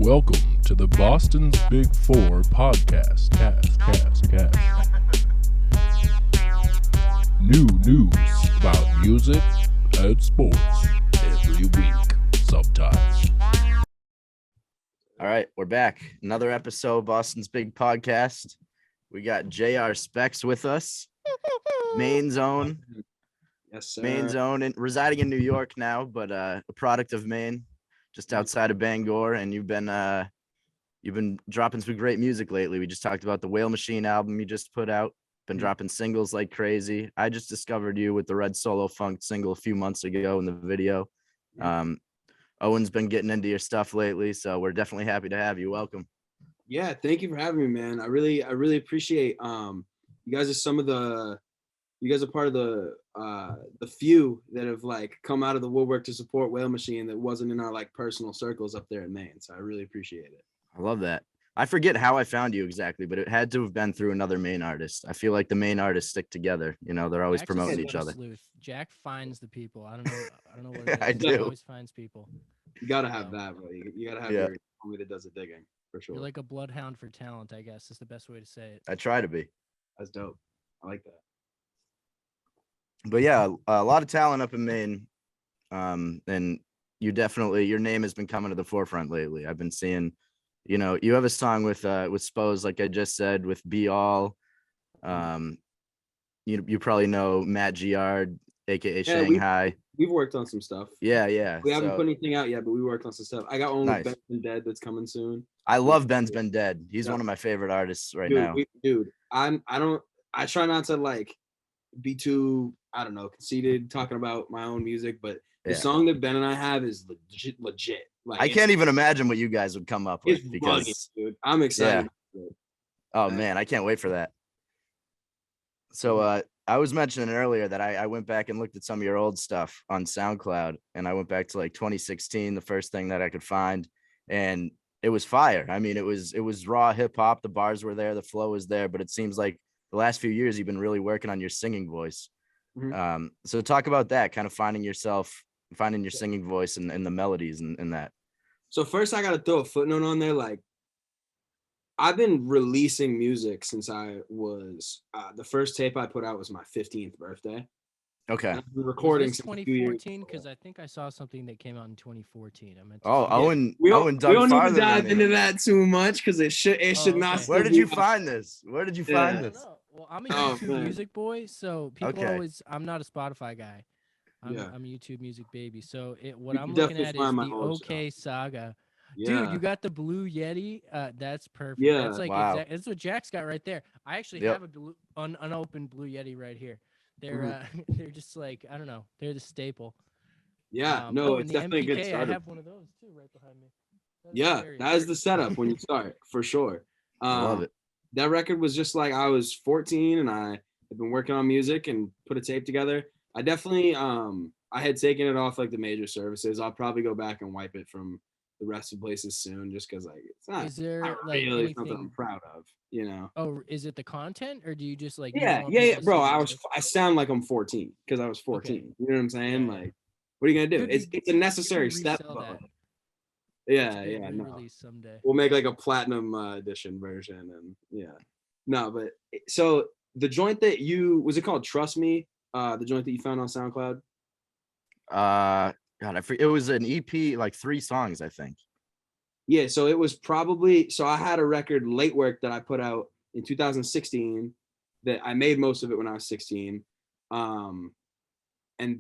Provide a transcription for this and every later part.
Welcome to the Boston's Big Four podcast. Cast. New news about music and sports every week, sometimes. All right, we're back. Another episode of Boston's Big Podcast. We got JR Specs with us. Main Zone. Yes, sir. Main Zone, and residing in New York now, but a product of Maine, just outside of Bangor. And you've been dropping some great music lately. We just talked about the Whale Machine album you just put out. Been dropping singles like crazy. I just discovered you with the Red Solo Funk single a few months ago in the video. Owen's been getting into your stuff lately, so we're definitely happy to have you. Welcome. Yeah, thank you for having me, man. I really appreciate you guys are part of the few that have like come out of the woodwork to support Whale Machine that wasn't in our like personal circles up there in Maine. So I really appreciate it. I love that. I forget how I found you exactly, but it had to have been through another Maine artist. I feel like the Maine artists stick together. You know, they're always Jack's promoting a each other. sleuth. Jack finds the people. I don't know what it is. I He do. always finds people. You gotta have that, bro. You gotta have your homie that does the digging for sure. You're like a bloodhound for talent, I guess is the best way to say it. I try to be. That's dope. I like that. But yeah, a lot of talent up in Maine. And your name has been coming to the forefront lately. I've been seeing, you know, you have a song with Spose, like I just said, with Be All. You probably know Matt Giard, aka Shanghai. We've worked on some stuff. Yeah. We haven't put anything out yet, but we worked on some stuff. I got one Nice. with Ben's Been Dead that's coming soon. I love Ben's Been Dead. He's one of my favorite artists right now. I try not to like be too, I don't know, conceited talking about my own music, but the song that Ben and I have is legit. Like I can't even imagine what you guys would come up with it's because bugging, dude. I'm excited. Oh man, I can't wait for that. So I was mentioning earlier that I went back and looked at some of your old stuff on SoundCloud, and I went back to like 2016, the first thing that I could find, and it was fire. I mean, it was raw hip hop. The bars were there, the flow was there, but it seems like the last few years you've been really working on your singing voice. Mm-hmm. So talk about that, kind of finding your singing voice and the melodies and that. So first I got to throw a footnote on there. Like I've been releasing music since I was, the first tape I put out was my 15th birthday. Okay. I've been recording Was this since a few years 2014? Because I think I saw something that came out in 2014. I meant to Owen we don't dug need to farther dive than into me. that too much because it should not. Okay. Where did you find this? Where did you Yeah. find I don't this? know. Well, I'm a Oh, YouTube man. music boy, so people Okay. I'm not a Spotify guy. I'm Yeah. a YouTube music baby. So You what I'm can looking definitely at is find my the old OK Saga. Yeah. Dude, you got the Blue Yeti. That's perfect. Yeah. That's like Wow. that's what Jack's got right there. I actually Yep. have a unopened Blue Yeti right here. They're they're just like, I don't know. They're the staple. Yeah. And It's the definitely a good MPK, I starter. have one of those too right behind me. That's Yeah, very that is the nice. setup when you start for sure. I love it. That record was just like I was 14 and I had been working on music and put a tape together. I definitely I had taken it off like the major services. I'll probably go back and wipe it from the rest of the places soon just because like it's not, Is there not like really something I'm anything? proud of, you know. Oh, is it the content, or do you just like? You Yeah, want people to bro. see I sound like I'm 14 because I was 14. Okay. You know what I'm saying? Yeah, yeah. Like, what are you gonna do? Could be- It's a necessary you can step. resell But, that. like, It's yeah, a good yeah, no. re-release someday. We'll make like a platinum edition version, and no, but so the joint that was it called Trust Me? The joint that you found on SoundCloud. God, it was an EP, like 3 songs, I think. Yeah, so it was probably I had a record, Late Work, that I put out in 2016 that I made most of it when I was 16, and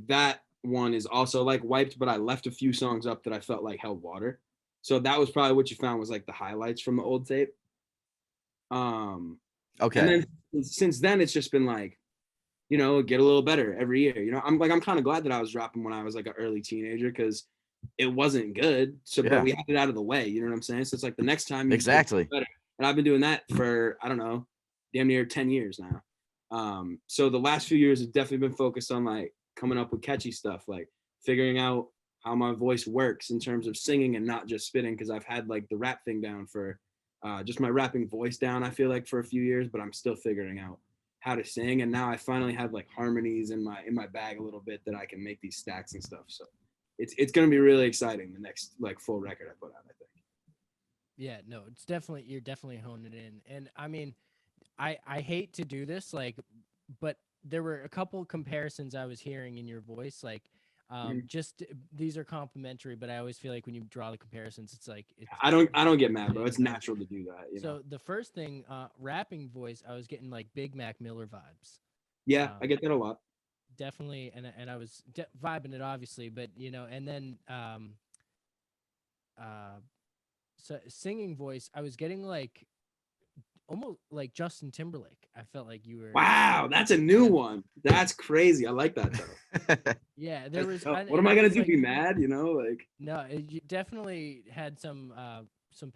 that one is also like wiped, but I left a few songs up that I felt like held water. So that was probably what you found was like the highlights from the old tape. Okay. And then since then it's just been like, you know, get a little better every year. You know, I'm kind of glad that I was dropping when I was like an early teenager because it wasn't good. So but we had it out of the way. You know what I'm saying? So it's like the next time you exactly. better. And I've been doing that for I don't know, damn near 10 years now. So the last few years have definitely been focused on like coming up with catchy stuff, like figuring out how my voice works in terms of singing and not just spitting, because I've had like the rap thing down for just my rapping voice down, I feel like, for a few years, but I'm still figuring out how to sing. And now I finally have like harmonies in my bag a little bit that I can make these stacks and stuff. So it's gonna be really exciting, the next like full record I put out, I think. Yeah, no, it's definitely you're definitely honing it in. And I mean, I hate to do this, like, but there were a couple comparisons I was hearing in your voice, like, Mhm. just these are complimentary, but I always feel like when you draw the comparisons, it's like it's I don't get mad, bro. hitting It's home. natural to do that, you know. So the first thing, rapping voice, I was getting like Big Mac Miller vibes. Yeah, I Um, get that a lot. definitely, and I was vibing it obviously, but and then uh, so singing voice, I was getting like almost like Justin Timberlake. I felt like you were Wow, that's a new yeah, one. That's crazy. I like that though. yeah. There That's was, dope. What am and I I gonna was do? like, Be mad? You know, like no, you definitely had some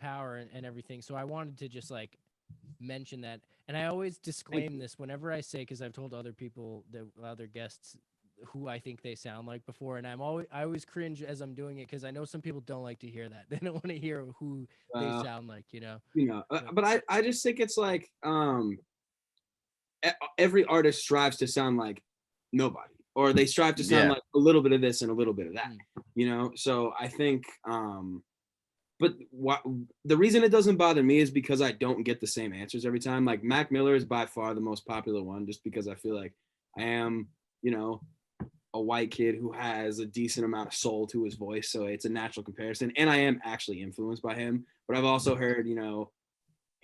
power and everything. So I wanted to just like mention that, and I always thank disclaim you. this whenever I say, because I've told other people, that other guests, who I think they sound like before, and I always cringe as I'm doing it because I know some people don't like to hear that. They don't want to hear who they Uh, sound like, you know. So but I just think it's like every artist strives to sound like nobody, or they strive to sound Yeah. like a little bit of this and a little bit of that, mm, you know. So I think but what the reason it doesn't bother me is because I don't get the same answers every time. Like Mac Miller is by far the most popular one, just because I feel like I am, you know, a white kid who has a decent amount of soul to his voice, so it's a natural comparison. And I am actually influenced by him. But I've also heard, you know,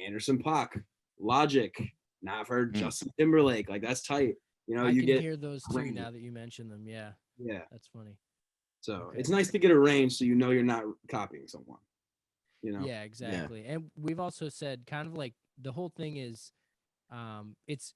Anderson .Paak, Logic. Now I've heard Mm. Justin Timberlake. Like that's tight. You know, I you can get hear those a too range. now that you mention them. Yeah, Yeah. that's funny. So Okay. it's nice to get a range so you know you're not copying someone. You know. Yeah, Yeah. exactly. And we've also said kind of like the whole thing is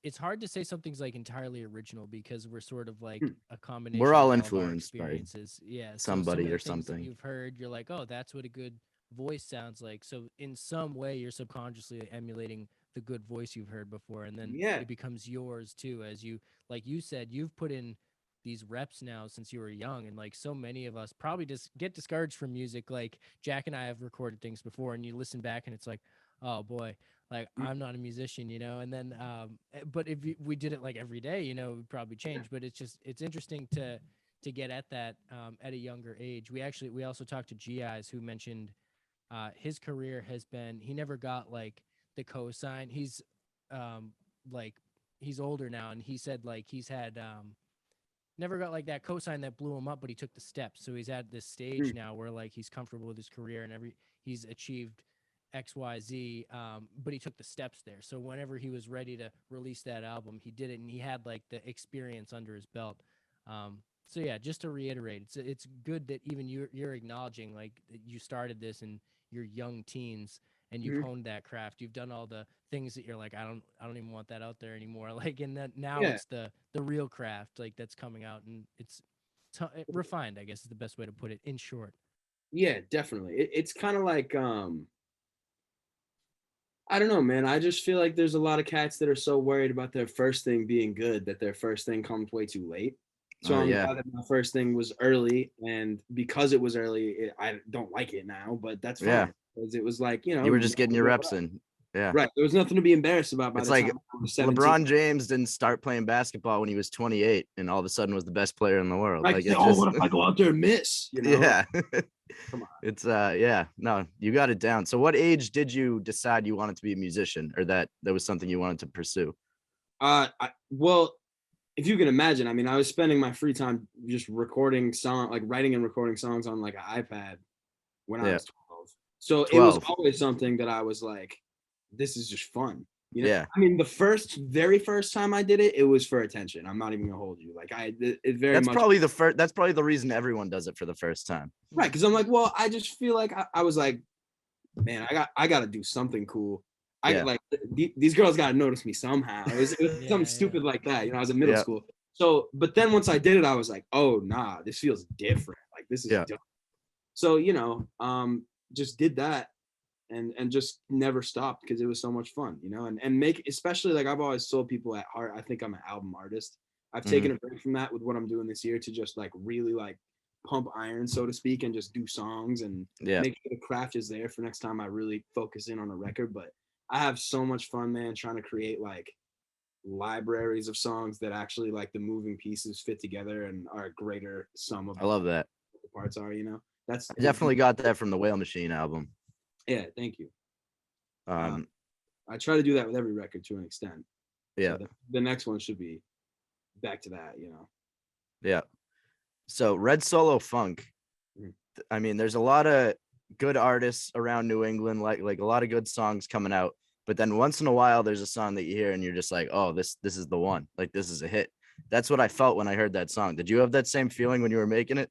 it's hard to say something's like entirely original because we're sort of like Hmm. a We're combination of all all of our influenced by experiences. Yeah, so some somebody of or the things that something. you've heard, you're like, oh, that's what a good voice sounds like. So in some way you're subconsciously emulating the good voice you've heard before, and then Yeah. it becomes yours too, as you, like you said, you've put in these reps now since you were young, and like so many of us probably just get discouraged from music. Like Jack and I have recorded things before, and you listen back and it's like, oh boy, like Mm, I'm not a musician, and then but if we did it like every day, it would probably yeah. change. But it's interesting to get at that at a younger age. We also talked to GIs who mentioned his career has been, he never got like the cosign. He's um like he's older now, and he said like he's had never got like that cosign that blew him up, but he took the steps. So he's at this stage Mm, now where like he's comfortable with his career and he's achieved XYZ, but he took the steps there. So whenever he was ready to release that album, he did it, and he had like the experience under his belt. So yeah, just to reiterate, it's good that even you're acknowledging like that you started this in your young teens and you've mhm. honed that craft. You've done all the things that you're like, I don't even want that out there anymore. Like, and that now Yeah. it's the real craft like that's coming out, and it's refined, I guess is the best way to put it in short. Yeah, definitely. It's kind of like I don't know, man. I just feel like there's a lot of cats that are so worried about their first thing being good that their first thing comes way too late. So Oh I'm yeah. glad that my first thing was early, and because it was early, I don't like it now, but that's Yeah. fine because it was like, you You know, were just getting your reps in. Yeah. right. There was nothing to be embarrassed about by It's the time like I was 17. LeBron James didn't start playing basketball when he was 28 and all of a sudden was the best player in the world. I Like could say, it oh, just what if I go out there and miss? You know, yeah. come on. It's yeah, no, you got it down. So what age did you decide you wanted to be a musician, or that was something you wanted to pursue? Well, if you can imagine, I mean, I was spending my free time just like writing and recording songs on like an iPad when I Yeah. was 12. So it was 12. always something that I was like, this is just fun. You know, Yeah. I mean, very first time I did it, it was for attention. I'm not even gonna hold you. Like it very That's much probably that's probably the reason everyone does it for the first time. right. Cause I'm like, well, I just feel like I was like, man, I gotta do something cool. Yeah. Like these girls gotta notice me somehow. It was Yeah, something yeah. stupid like that. You know, I was in middle Yeah. school. So, but then once I did it, I was like, oh nah, this feels different. Like this is Yeah. dope. So, you know, just did that and just never stopped because it was so much fun, you know, and make, especially like I've always told people at heart, I think I'm an album artist. I've taken a break from that with what I'm doing this year to just like really like pump iron, so to speak, and just do songs and Yeah. make sure the craft is there for next time I really focus in on a record. But I have so much fun, man, trying to create like libraries of songs that actually like the moving pieces fit together and are a greater sum of I love that. what the parts are, you know. That's I definitely got that from the Whale Machine album. Yeah, thank you. Um, I try to do that with every record to an extent. yeah, So the next one should be back to that, you know. yeah. So Red Solo Funk. Mhm. I mean, there's a lot of good artists around New England, like a lot of good songs coming out. But then once in a while, there's a song that you hear and you're just like, oh, this is the one. Like this is a hit. That's what I felt when I heard that song. Did you have that same feeling when you were making it?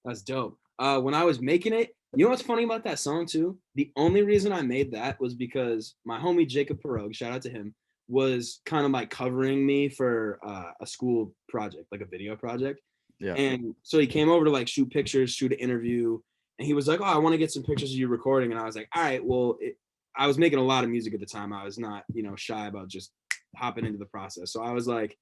That's dope. When I was making it, you know what's funny about that song too? The only reason I made that was because my homie Jacob Perogue, shout out to him, was kind of like covering me for a school project, like a video project. Yeah. And so he came over to like shoot pictures, shoot an interview, and he was like, "Oh, I want to get some pictures of you recording." And I was like, "All right, well, I was making a lot of music at the time. I was not, shy about just hopping into the process. So I was like,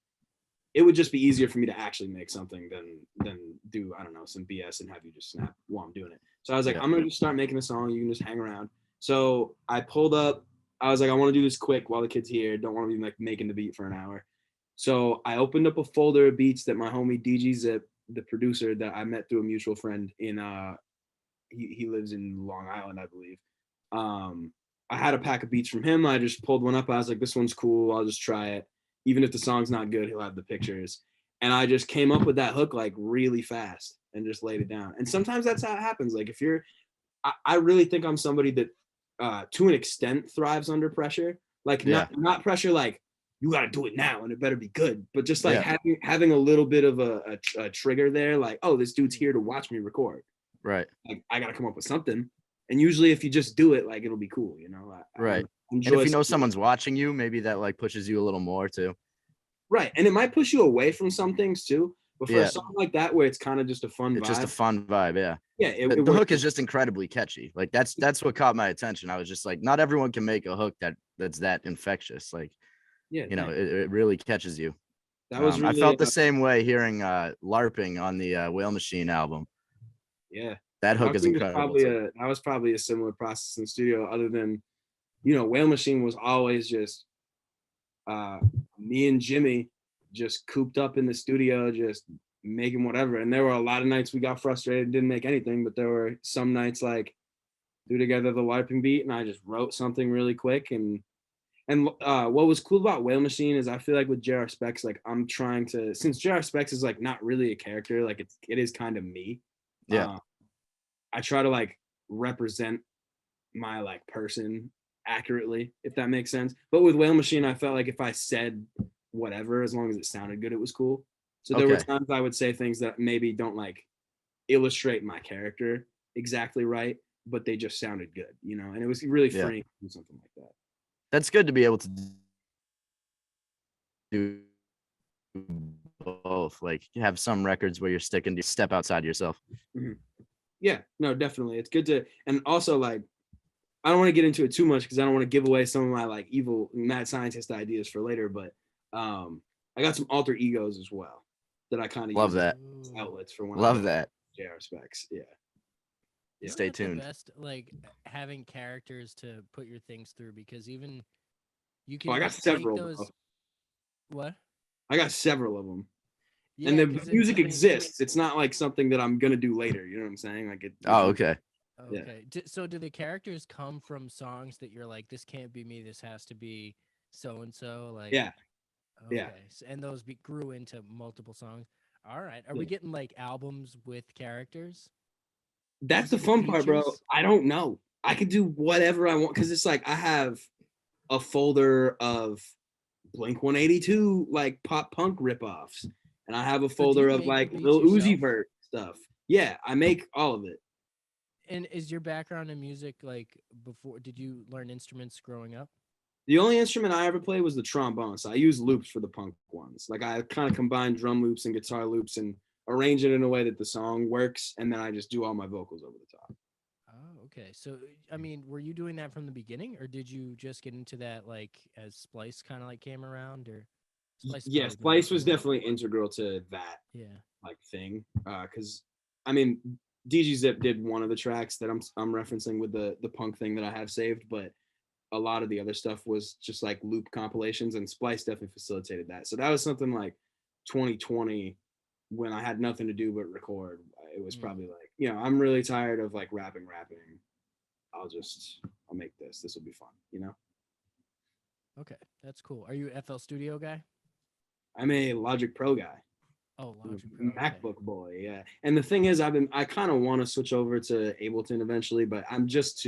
it would just be easier for me to actually make something than do, I don't know, some BS and have you just snap while I'm doing it. So I was like, Yeah. I'm gonna just start making a song. You can just hang around. So I pulled up. I was like, I want to do this quick while the kid's here. Don't want to be like making the beat for an hour. So I opened up a folder of beats that my homie DG Zip, the producer that I met through a mutual friend in he lives in Long Island, I believe. I had a pack of beats from him. I just pulled one up. I was like, this one's cool. I'll just try it. Even if the song's not good, he'll have the pictures. And I just came up with that hook like really fast and just laid it down. And sometimes that's how it happens. Like if I really think I'm somebody that to an extent thrives under pressure. Like not pressure like you got to do it now and it better be good, but just like having a little bit of a trigger there, like, oh, this dude's here to watch me record. Right. Like I got to come up with something. And usually if you just do it, like it'll be cool, Right. And if you know someone's watching you, maybe that like pushes you a little more too. Right. And it might push you away from some things too. But for a song like that, where it's kind of just a fun vibe. It's just a fun vibe. Yeah. Yeah. The hook is just incredibly catchy. Like that's what caught my attention. I was just like, not everyone can make a hook that's that infectious. Like, it really catches you. That was really, I felt the same way hearing LARPing on the Whale Machine album. Yeah. That hook is incredible. That was probably a similar process in the studio, other than, Whale Machine was always just me and Jimmy just cooped up in the studio, just making whatever. And there were a lot of nights we got frustrated, didn't make anything, but there were some nights like threw together the LARPing beat and I just wrote something really quick. And what was cool about Whale Machine is I feel like with J.R. Specs, like I'm trying to, since J.R. Specs is like not really a character, like it is kind of me. Yeah. I try to like represent my like person accurately, if that makes sense. But with Whale Machine, I felt like if I said whatever, as long as it sounded good, it was cool. So there were times I would say things that maybe don't like illustrate my character exactly right, but they just sounded good, and it was really freeing to do something like that. That's good to be able to do both. Like you have some records where you're sticking to step outside yourself. Mm-hmm. Yeah, no, definitely. It's good to, and also like, I don't want to get into it too much because I don't want to give away some of my like evil mad scientist ideas for later, but I got some alter egos as well that I kind of love use that as outlets for when love that J.R. Specs. Yeah. Stay tuned. The best, like having characters to put your things through, because even you can. I got several. Those... What? I got several of them. Yeah, and the music exists. It's not like something that I'm gonna do later. You know what I'm saying? Like it. Oh, okay. Okay. Yeah. So do the characters come from songs that you're like, this can't be me, this has to be so and so? Like, yeah. Okay. Yeah. And those grew into multiple songs. All right. Are we getting like albums with characters? That's the fun part, bro. I don't know. I could do whatever I want because it's like I have a folder of Blink-182 like pop punk ripoffs, and I have a folder of like Lil Uzi Vert stuff. Yeah, I make all of it. And is your background in music like before? Did you learn instruments growing up? The only instrument I ever played was the trombone. So I use loops for the punk ones. Like I kind of combine drum loops and guitar loops and arrange it in a way that the song works, and then I just do all my vocals over the top. Oh, okay. So, I mean, were you doing that from the beginning, or did you just get into that like as Splice kind of like came around, or? Splice was definitely integral to that. Yeah. Like thing, because I mean, DG Zip did one of the tracks that I'm referencing with the punk thing that I have saved, but a lot of the other stuff was just like loop compilations, and Splice definitely facilitated that. So that was something like 2020 when I had nothing to do but record. It was probably like, I'm really tired of like rapping. I'll make this. This will be fun, you know? Okay, that's cool. Are you a FL Studio guy? I'm a Logic Pro guy. Oh, Logic Pro. Okay. MacBook boy, yeah. And the thing is, I kind of want to switch over to Ableton eventually, but I'm just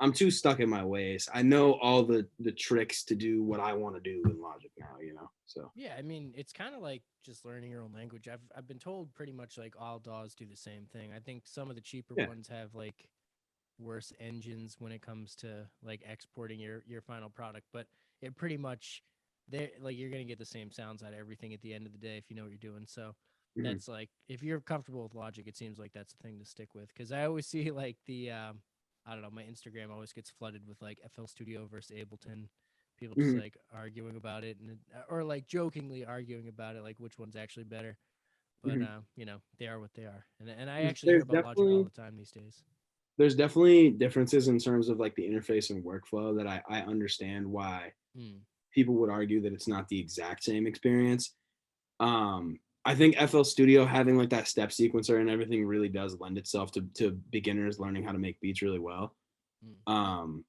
I'm too stuck in my ways. I know all the tricks to do what I want to do in Logic now, you know. So Yeah, I mean, it's kind of like just learning your own language. I've been told pretty much like all DAWs do the same thing. I think some of the cheaper Yeah. ones have like worse engines when it comes to like exporting your final product, but it pretty much they like you're gonna get the same sounds out of everything at the end of the day if you know what you're doing. So Mhm. that's like if you're comfortable with Logic, it seems like that's the thing to stick with. Because I always see like the I don't know, my Instagram always gets flooded with like FL Studio versus Ableton. People just Mhm. like arguing about it or like jokingly arguing about it, like which one's actually better. But Mhm. you know, they are what they are. And I There's actually hear there's about Logic all definitely the time these days. there's definitely differences in terms of like the interface and workflow that I understand why Hmm. people would argue that it's not the exact same experience. I think FL Studio having like that step sequencer and everything really does lend itself to beginners learning how to make beats really well. Mm.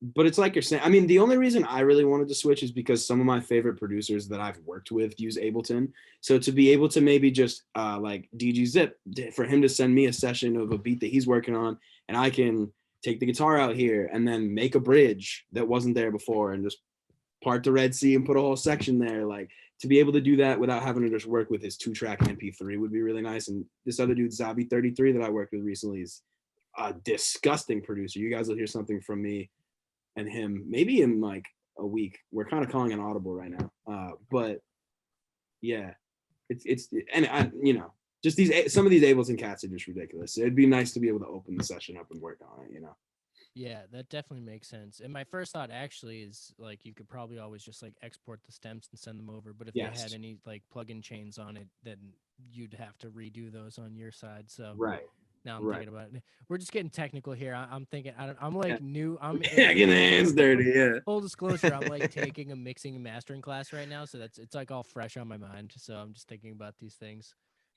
But it's like you're saying, I mean, the only reason I really wanted to switch is because some of my favorite producers that I've worked with use Ableton. So to be able to maybe just like DG Zip, for him to send me a session of a beat that he's working on, and I can take the guitar out here and then make a bridge that wasn't there before and just part the Red Sea and put a whole section there. Like to be able to do that without having to just work with his 2-track MP3 would be really nice. And this other dude, Zabi33, that I worked with recently, is a disgusting producer. You guys will hear something from me and him maybe in like a week. We're kind of calling an audible right now. But yeah, it's and I, you know, just some of these Ableton cats are just ridiculous. It'd be nice to be able to open the session up and work on it, you know. Yeah, that definitely makes sense. And my first thought actually is like you could probably always just like export the stems and send them over. But if they had Yes. any like plugin chains on it, then you'd have to redo those on your side. So Right. now I'm Right. thinking about it. We're just getting technical here. I'm thinking I'm like Yeah. new. I'm Yeah, get the hands dirty. Yeah. full disclosure. I'm like taking a mixing and mastering class right now, so it's like all fresh on my mind. So I'm just thinking about these things.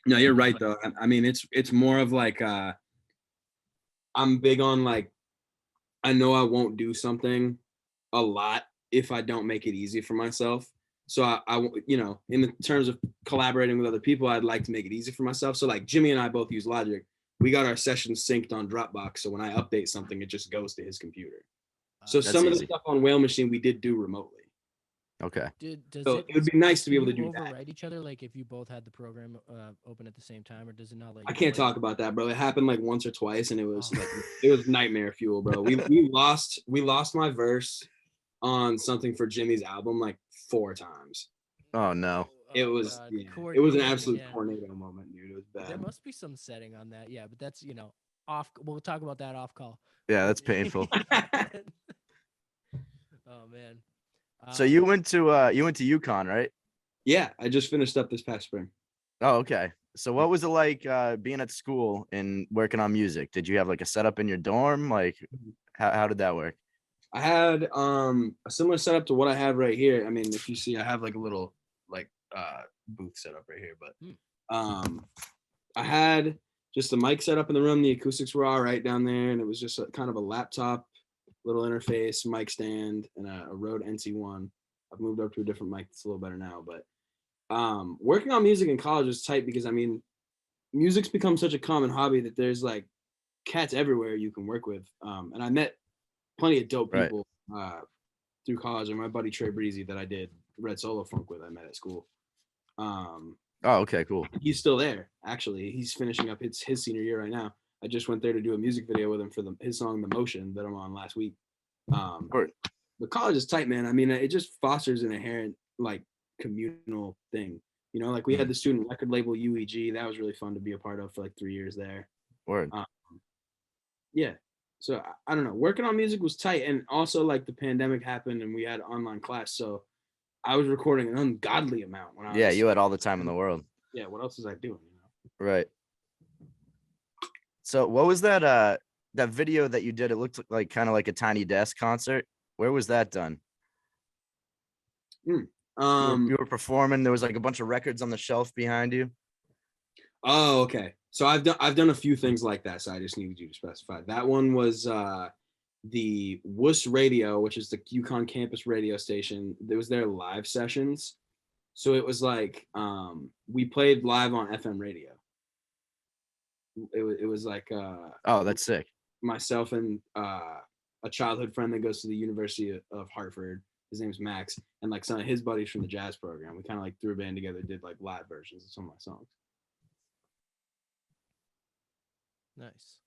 No, you're But, right though. I mean, it's more of like I'm big on like I know I won't do something a lot if I don't make it easy for myself. So you know, in the terms of collaborating with other people, I'd like to make it easy for myself. So like Jimmy and I both use Logic. We got our sessions synced on Dropbox. So when I update something, it just goes to his computer. So That's some of the easy. stuff on Whale Machine we did do remotely. Okay. does So it it would be nice to be can able to you do that. overwrite each other like if you both had the program open at the same time, or does it not let you I can't do, like- talk about that, bro. It happened like once or twice, and it was Oh. like it was nightmare fuel, bro. We lost my verse on something for Jimmy's album like 4 times. Oh no. It Oh, was God, yeah, it was an coordination, absolute yeah. tornado moment, dude. It was There bad. must be some setting on that, yeah. But that's off. We'll talk about that off call. Yeah, that's painful. Oh man. So you went to UConn, right? Yeah, I just finished up this past spring. Oh, okay. So what was it like being at school and working on music? Did you have like a setup in your dorm? Like how did that work? I had a similar setup to what I have right here. I mean, if you see, I have like a little like booth set up right here, but I had just a mic set up in the room. The acoustics were all right down there, and it was just kind of a laptop, little interface, mic stand, and a Rode NC1. I've moved up to a different mic that's a little better now, but working on music in college was tight because I mean, music's become such a common hobby that there's like cats everywhere you can work with, and I met plenty of dope Right. people through college. And my buddy Trey Breezy that I did Red Solo Funk with, I met at school. Oh, okay, cool. He's still there. Actually, he's finishing up his senior year right now. I just went there to do a music video with him for his song "The Motion" that I'm on last week. Word. But college is tight, man. I mean, it just fosters an inherent like communal thing. You know, like we had the student record label UEG. That was really fun to be a part of for like 3 years there. Word. Yeah. So I don't know. Working on music was tight, and also like the pandemic happened and we had online class, so I was recording an ungodly amount when I was. Yeah, you had all the time in the world. Yeah. What else was I doing? You know? Right. So what was that that video that you did? It looked like kind of like a Tiny Desk concert. Where was that done? You were performing. There was like a bunch of records on the shelf behind you. Oh, okay. So I've done a few things like that. So I just needed you to specify. That one was the Wuss Radio, which is the Yukon campus radio station. There was their live sessions. So it was like we played live on FM radio. It was like Oh, that's sick. myself and a childhood friend that goes to the University of Hartford. His name's Max, and like some of his buddies from the jazz program. We kind of like threw a band together, did like live versions of some of my songs. Nice.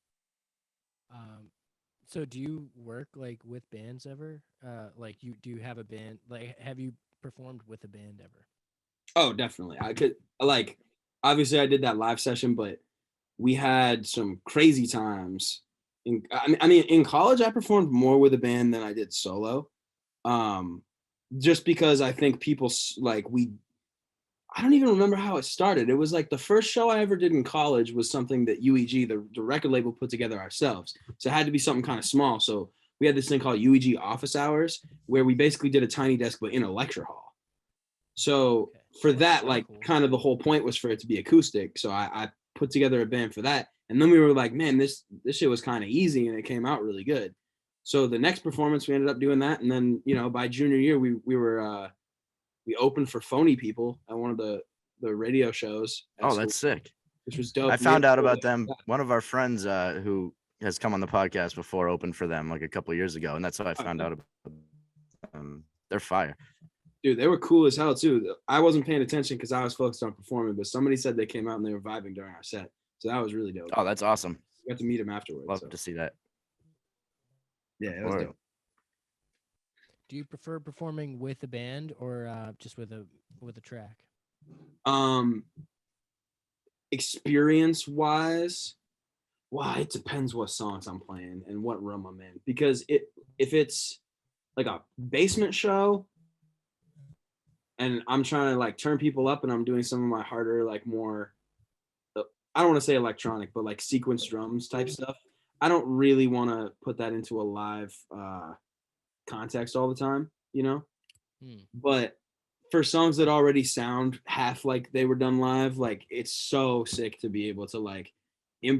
So do you work like with bands ever? Like do you have a band? Like have you performed with a band ever? Oh, definitely. I could like obviously I did that live session, but we had some crazy times. I mean, in college, I performed more with a band than I did solo. Um, just because I think like I don't even remember how it started. It was like the first show I ever did in college was something that UEG, the record label, put together ourselves. So it had to be something kind of small. So we had this thing called UEG Office Hours, where we basically did a tiny desk, but in a lecture hall. So Okay. for That's that, so like cool. kind of the whole point was for it to be acoustic. So I put together a band for that. And then we were like, man, this shit was kind of easy and it came out really good. So the next performance we ended up doing that. And then, by junior year we opened for Phony People at one of the radio shows at Oh, school, that's sick. which was dope. I And we had found out a- about them. One of our friends who has come on the podcast before opened for them like a couple of years ago, and that's how I Oh, found yeah. out about them. They're fire. Dude, they were cool as hell too. I wasn't paying attention because I was focused on performing, but somebody said they came out and they were vibing during our set. So that was really dope. Oh, that's awesome. We got to meet him afterwards. Love So to see that. yeah, it was Word. dope. Do you prefer performing with a band or just with a track? Experience wise, well, it depends what songs I'm playing and what room I'm in. Because if it's like a basement show and I'm trying to like turn people up and I'm doing some of my harder, like more, I don't want to say electronic, but like sequence drums type stuff, I don't really want to put that into a live context all the time, But for songs that already sound half like they were done live, like it's so sick to be able to like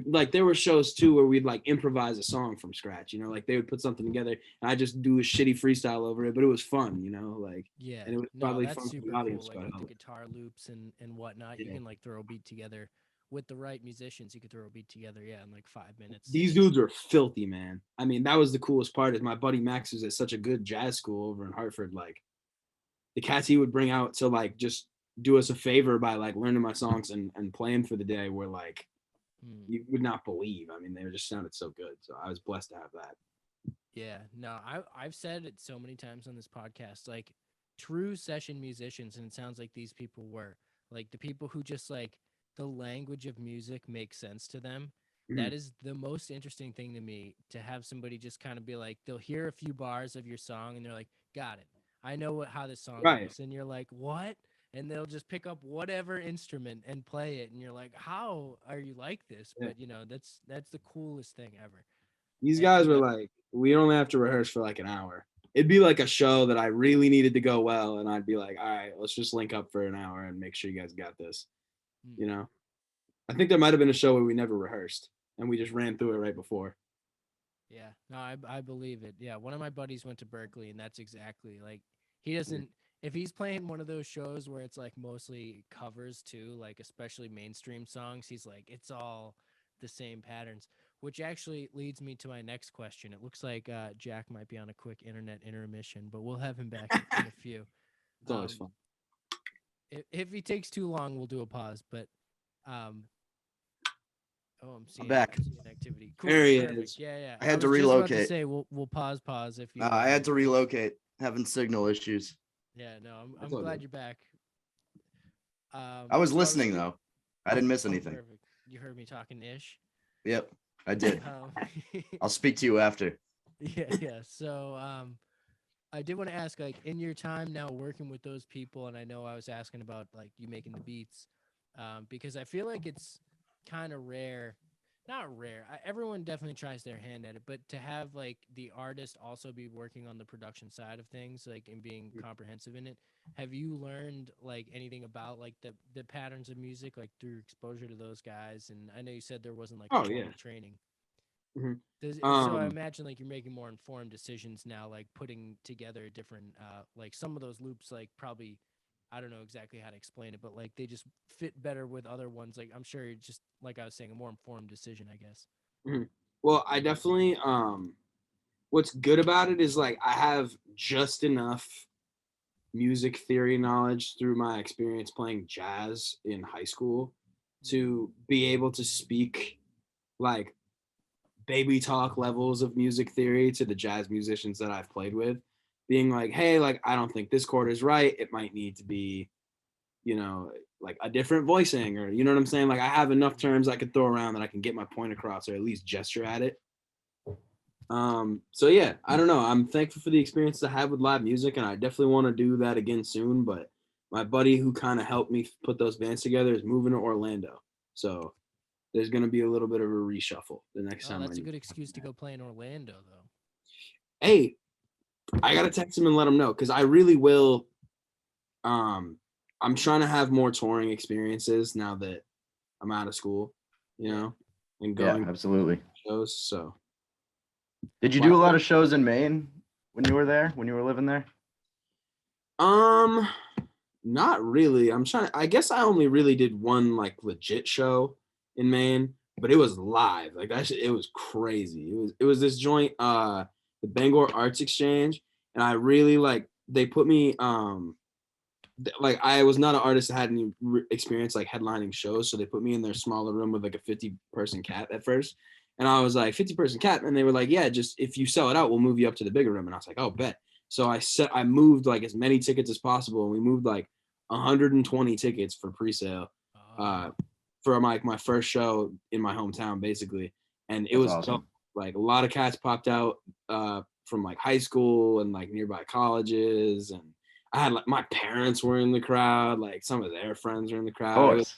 like there were shows too where we'd like improvise a song from scratch, like they would put something together and I just do a shitty freestyle over it, but it was fun, like, Yeah. and it was No, probably that's fun for super the audience. cool. So Like I with the hope. guitar loops and whatnot, you Yeah. can like throw a beat together with the right musicians. You could throw a beat together, yeah, in like 5 minutes. These dudes are filthy, man. I mean, that was the coolest part is my buddy Max was at such a good jazz school over in Hartford. Like the cats he would bring out to like just do us a favor by like learning my songs and playing for the day were like Hmm. you would not believe. I mean, they just sounded so good. So I was blessed to have that. Yeah, no, I've said it so many times on this podcast, like true session musicians, and it sounds like these people were like the people who just like the language of music makes sense to them. That Mhm. is the most interesting thing to me, to have somebody just kind of be like, they'll hear a few bars of your song and they're like, got it. I know how this song Right. goes. And you're like, what? And they'll just pick up whatever instrument and play it. And you're like, how are you like this? Yeah. But that's the coolest thing ever. These And, guys you were know, like, we only have to rehearse for like an hour. It'd be like a show that I really needed to go well, and I'd be like, all right, let's just link up for an hour and make sure you guys got this. Hmm. I think there might have been a show where we never rehearsed and we just ran through it right before. Yeah, no, I believe it. Yeah, one of my buddies went to Berkeley, and that's exactly like he doesn't. If he's playing one of those shows where it's like mostly covers too, like especially mainstream songs, he's like it's all the same patterns. Which actually leads me to my next question. It looks like Jack might be on a quick internet intermission, but we'll have him back in a few. It's always Um, fun. if he takes too long, we'll do a pause. But um, oh, I'm seeing back. I'm seeing activity. Cool, There he perfect. is. Yeah, yeah. I had to was just about relocate. say we'll pause if you. I had to relocate, having signal issues. Yeah, no, I'm That's all glad good. you're back. I was so listening saying- though. I didn't miss Oh, anything. perfect. You heard me talking ish. Yep, I did. Um, I'll speak to you after. yeah. So I did want to ask, like, in your time now working with those people, and I know I was asking about like you making the beats, because I feel like it's kind of rare not rare. Everyone definitely tries their hand at it, but to have like the artist also be working on the production side of things, like and being comprehensive in it, have you learned like anything about like the patterns of music, like through exposure to those guys? And I know you said there wasn't like a Oh yeah. formal training. Mhm. So I Um, imagine like you're making more informed decisions now, like putting together different, like some of those loops, like probably, I don't know exactly how to explain it, but like they just fit better with other ones. Like I'm sure you're just like I was saying, a more informed decision, I guess. mhm. Well, I definitely what's good about it is like I have just enough music theory knowledge through my experience playing jazz in high school to be able to speak like baby talk levels of music theory to the jazz musicians that I've played with, being like, hey, like I don't think this chord is right. It might need to be, you know, like a different voicing, or you know what I'm saying? Like I have enough terms I could throw around that I can get my point across or at least gesture at it. So yeah, I don't know. I'm thankful for the experience I had with live music, and I definitely want to do that again soon. But my buddy who kind of helped me put those bands together is moving to Orlando, so there's gonna be a little bit of a reshuffle the next Oh, time I that's a need. good excuse to go play in Orlando, though. Hey, I gotta text him and let him know because I really will. Um, I'm trying to have more touring experiences now that I'm out of school, you know, and Yeah, going to absolutely. shows. So Did you do a lot of shows in Maine when you were there, when you were living there? Um, not really. I'm trying. I guess I only really did one like legit show in Maine, but it was live. Like that. It was crazy. It was this joint, the Bangor Arts Exchange, and I really like. They put me like I was not an artist that had any experience like headlining shows, so they put me in their smaller room with like a 50-person cap at first, and I was like 50-person cap, and they were like, yeah, just if you sell it out, we'll move you up to the bigger room, and I was like, oh, bet. So I moved like as many tickets as possible, and we moved like 120 tickets for pre-sale, uh, Oh, for my first show in my hometown, basically, and it That's was awesome. dope. Like a lot of cats popped out from like high school and like nearby colleges, and I had like my parents were in the crowd, like some of their friends were in the Of crowd. course.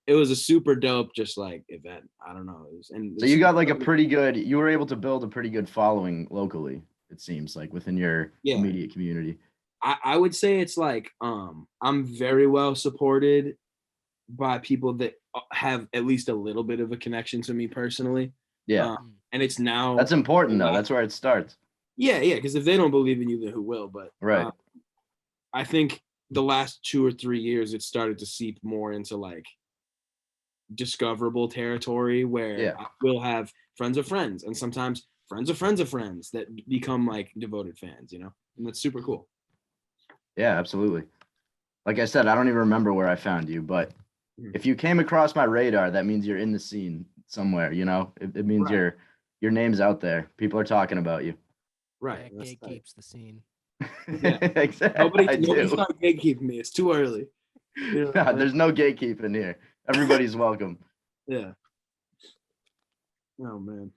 It was a super dope, just like event. I don't know. So you got like a pretty good, you were able to build a pretty good following locally, it seems like within your Yeah. immediate community. I would say it's like I'm very well supported by people that have at least a little bit of a connection to me personally. Yeah. And it's now That's important though. That's where it starts. yeah, because if they don't believe in you, then who will? But Right. I think the last 2 or 3 years it started to seep more into like discoverable territory where Yeah. I will have friends of friends and sometimes friends of friends of friends that become like devoted fans, you know, and that's super cool. Yeah, absolutely. Like I said, I don't even remember where I found you, but Mhm. if you came across my radar, that means you're in the scene somewhere, you know? It means Right. your name's out there. People are talking about you. Right. that That's tight. gatekeeps the scene. Yeah. Exactly. Nobody, I nobody's do. not gatekeeping me. It's too early. You know? Nah, there's no gatekeeping here. Everybody's welcome. Yeah. Oh man.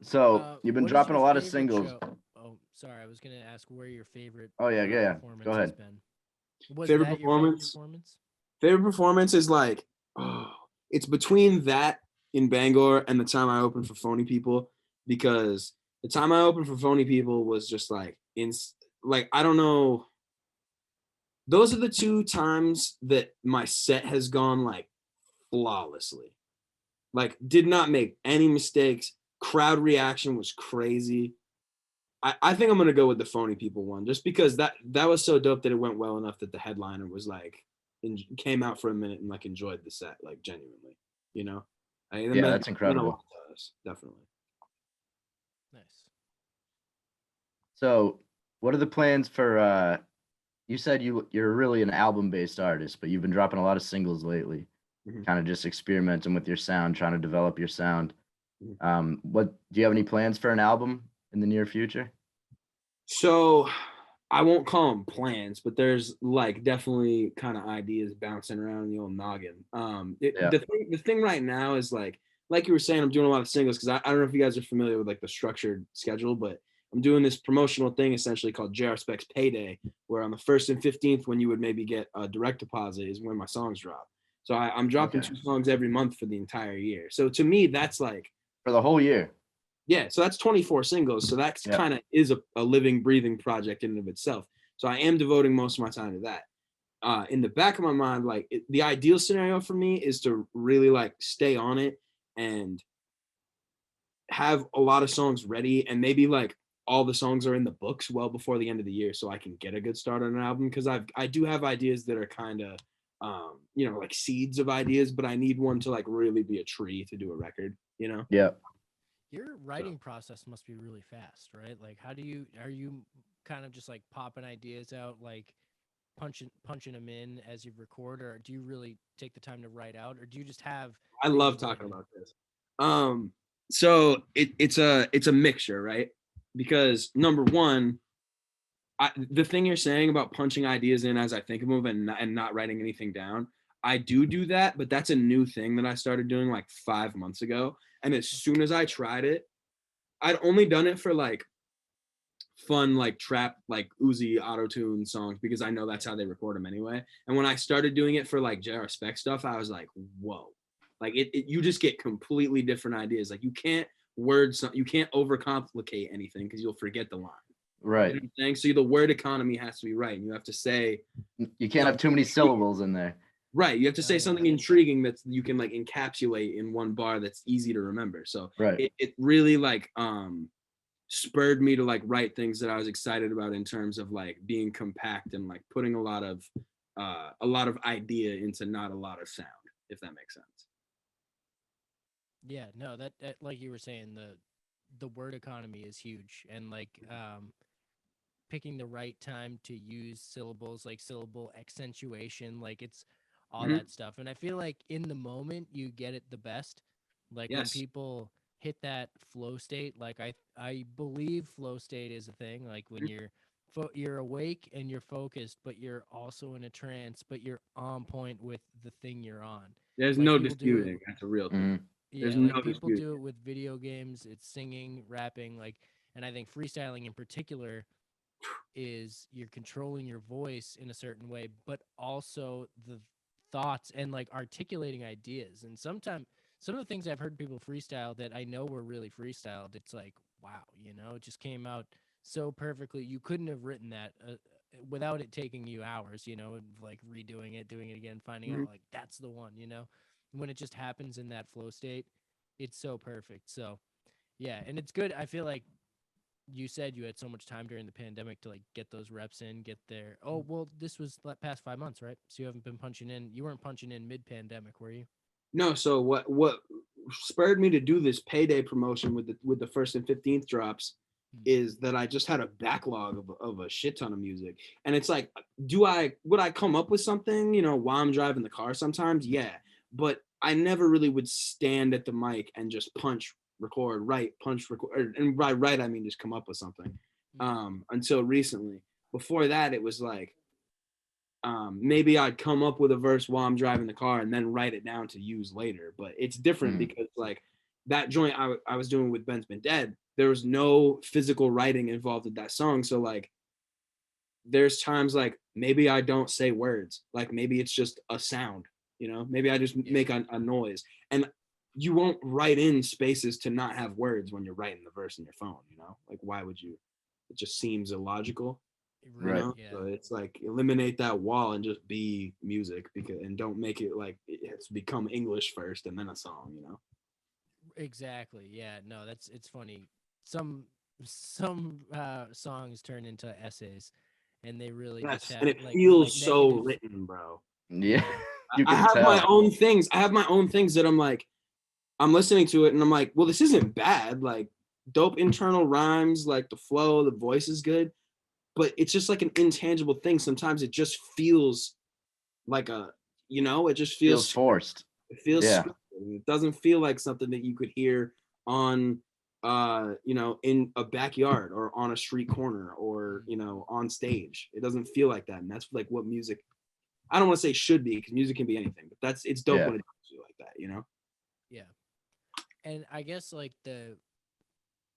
So you've been What is dropping a your lot of favorite singles. show- Oh, sorry. I was gonna ask where your favorite. Oh, yeah, yeah. Performance Go has ahead. been. Was Favorite that performance? your favorite performance? Favorite performance is like, it's between that in Bangor and the time I opened for Phony People, because the time I opened for Phony People was just like like I don't know. Those are the two times that my set has gone like flawlessly. Like did not make any mistakes. Crowd reaction was crazy. I think I'm gonna go with the Phony People one, just because that was so dope that it went well enough that the headliner was like came out for a minute and like enjoyed the set, like genuinely, you know. Yeah, that's incredible. Meant a lot to us, definitely. Nice. So what are the plans for you said you're really an album-based artist, but you've been dropping a lot of singles lately, Mhm. kind of just experimenting with your sound, trying to develop your sound. Mhm. What do you have any plans for an album in the near future? So I won't call them plans, but there's like definitely kind of ideas bouncing around the old noggin. Yeah. The thing right now is like you were saying, I'm doing a lot of singles because I don't know if you guys are familiar with like the structured schedule, but I'm doing this promotional thing essentially called JR Specs Payday, where on the 1st and 15th, when you would maybe get a direct deposit, is when my songs drop. So I'm dropping Okay. 2 songs every month for the entire year. So to me, that's like, For the whole year. yeah, so that's 24 singles. So that's Yep. kind of is a living, breathing project in and of itself. So I am devoting most of my time to that. In the back of my mind, like the ideal scenario for me is to really like stay on it and have a lot of songs ready, and maybe like all the songs are in the books well before the end of the year, so I can get a good start on an album. Because I do have ideas that are kind of you know, like seeds of ideas, but I need one to like really be a tree to do a record, you know? Yep. Your writing process must be really fast, right? Like, are you kind of just like popping ideas out, like punching them in as you record, or do you really take the time to write out, or do you just have I things love talking written? about this. So it's a mixture, right? Because number one, the thing you're saying about punching ideas in as I think of them and not writing anything down, I do that, but that's a new thing that I started doing like 5 months ago. And as soon as I tried it, I'd only done it for like fun, like trap, like Uzi auto-tune songs because I know that's how they record them anyway. And when I started doing it for like JR Spec stuff, I was like, whoa, like you just get completely different ideas. Like you can't you can't overcomplicate anything because you'll forget the line. Right. You know what I'm saying? So the word economy has to be right. And you have to say, You can't have too many syllables in there. right. You have to say yeah. something intriguing that you can like encapsulate in one bar that's easy to remember. So Right. it really like spurred me to like write things that I was excited about in terms of like being compact and like putting a lot of idea into not a lot of sound, if that makes sense. Yeah, no, that like you were saying, the word economy is huge, and like picking the right time to use syllables, like syllable accentuation, like it's all Mhm. that stuff. And I feel like in the moment you get it the best. Like when Yes. people hit that flow state, like I believe flow state is a thing. Like when Mhm. you're awake and you're focused, but you're also in a trance, but you're on point with the thing you're on. There's Like no people do it. disputing. That's a real thing. Mhm. There's Yeah, like no people disputing. do it with video games. It's singing, rapping, like, and I think freestyling in particular is you're controlling your voice in a certain way, but also the thoughts and like articulating ideas. And sometimes some of the things I've heard people freestyle that I know were really freestyled, it's like, wow, it just came out so perfectly. You couldn't have written that without it taking you hours, and, like doing it again, finding out like that's the one, when it just happens in that flow state, it's so perfect. So, yeah, and it's good. I feel like you said you had so much time during the pandemic to like get those reps in, get there. Oh, well, this was past 5 months, right? So you haven't been punching in. You weren't punching in mid-pandemic, were you? No, so what spurred me to do this payday promotion with the first and 15th drops is that I just had a backlog of a shit ton of music. And it's like, would I come up with something, while I'm driving the car sometimes? Yeah. But I never really would stand at the mic and just punch, record, write, punch, record. And by write, I mean just come up with something. Until recently. Before that, it was like, maybe I'd come up with a verse while I'm driving the car and then write it down to use later. But it's different because like that joint I was doing with Ben's Been Dead, there was no physical writing involved with that song. So like there's times like maybe I don't say words, like maybe it's just a sound, maybe I just make a noise. And you won't write in spaces to not have words when you're writing the verse in your phone, like why would you? It just seems illogical. Right. Yeah. So it's like eliminate that wall and just be music, and don't make it like it has to become English first and then a song, Exactly. Yeah. No, it's funny. Some songs turn into essays, and they really just Yes, have and it like feels so negative. written, bro. Yeah. You I can have my tell. own things. I have my own things that I'm like, I'm listening to it and I'm like, well, this isn't bad. Like dope internal rhymes, like the flow, the voice is good, but it's just like an intangible thing. Sometimes it just feels like it just Feels feels forced. It feels Yeah. scripted. It doesn't feel like something that you could hear on in a backyard or on a street corner or on stage. It doesn't feel like that. And that's like what music, I don't want to say should be, because music can be anything, but it's dope Yeah. when it does feel like that, Yeah. And I guess like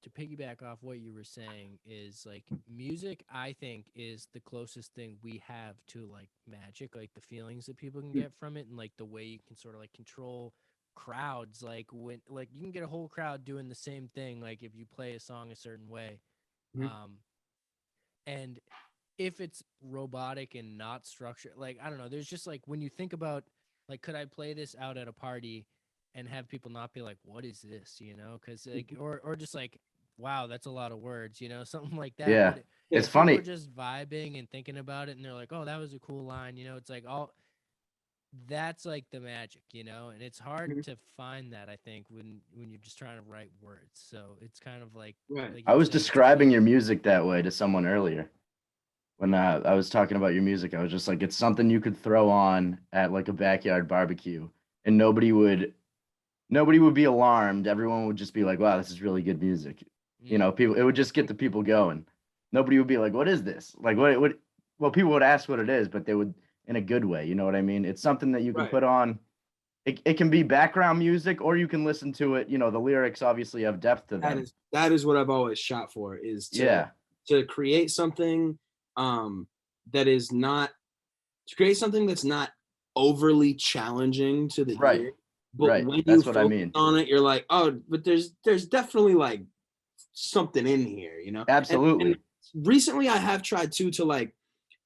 to piggyback off what you were saying is like music, I think, is the closest thing we have to like magic, like the feelings that people can get from it, and like the way you can sort of like control crowds. Like when like you can get a whole crowd doing the same thing, like if you play a song a certain way. Mhm. And if it's robotic and not structured, like I don't know, there's just like when you think about like could I play this out at a party and have people not be like, what is this, you know? Because like or just like, wow, that's a lot of words, you know, something like that. Yeah. But It's if people funny. are just vibing and thinking about it and they're like, oh, that was a cool line, you know, it's like all that's like the magic, you know, and it's hard Mhm. to find that, I think, when you're just trying to write words. So it's kind of like Right. like I you were was saying, it's a describing your feeling. music that way to someone earlier. When I was talking about your music, I was just like, it's something you could throw on at like a backyard barbecue, and nobody would be alarmed. Everyone would just be like, wow, this is really good music. You know, people, it would just get the people going. Nobody would be like, what is this? Like, well, people would ask what it is, but they would in a good way. You know what I mean? It's something that you can Right. put on. It can be background music, or you can listen to it. You know, the lyrics obviously have depth to them. That is what I've always shot for, is Yeah. to create something that is not to create something that's not overly challenging to the Right. ear. But Right. when you That's what I focus mean. on it, you're like, oh, but there's definitely like something in here, you know? Absolutely. And recently I have tried to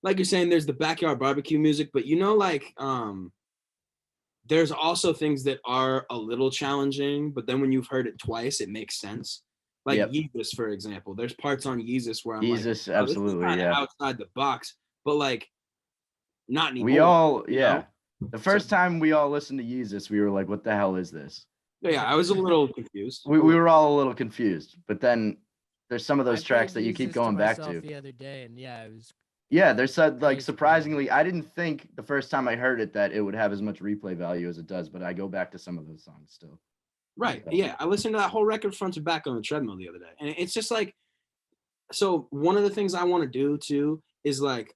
like you're saying, there's the backyard barbecue music, but you know, like there's also things that are a little challenging, but then when you've heard it twice, it makes sense. Like Yep. Yeezus, for example. There's parts on Yeezus where I'm like, Jesus, oh, this is absolutely, kind of yeah. outside the box, but like not anymore. We all, you yeah. know? The first time we all listened to Yeezus, we were like, what the hell is this? Yeah, I was a little confused. We were all a little confused, but then there's some of I those tracks that played you keep Yeezus going back myself to. the other day, and yeah, it was Yeah, there's like crazy. surprisingly, I didn't think the first time I heard it that it would have as much replay value as it does, but I go back to some of those songs still. Right. So, Yeah. I listened to that whole record front to back on the treadmill the other day. And it's just like, so one of the things I want to do too is like,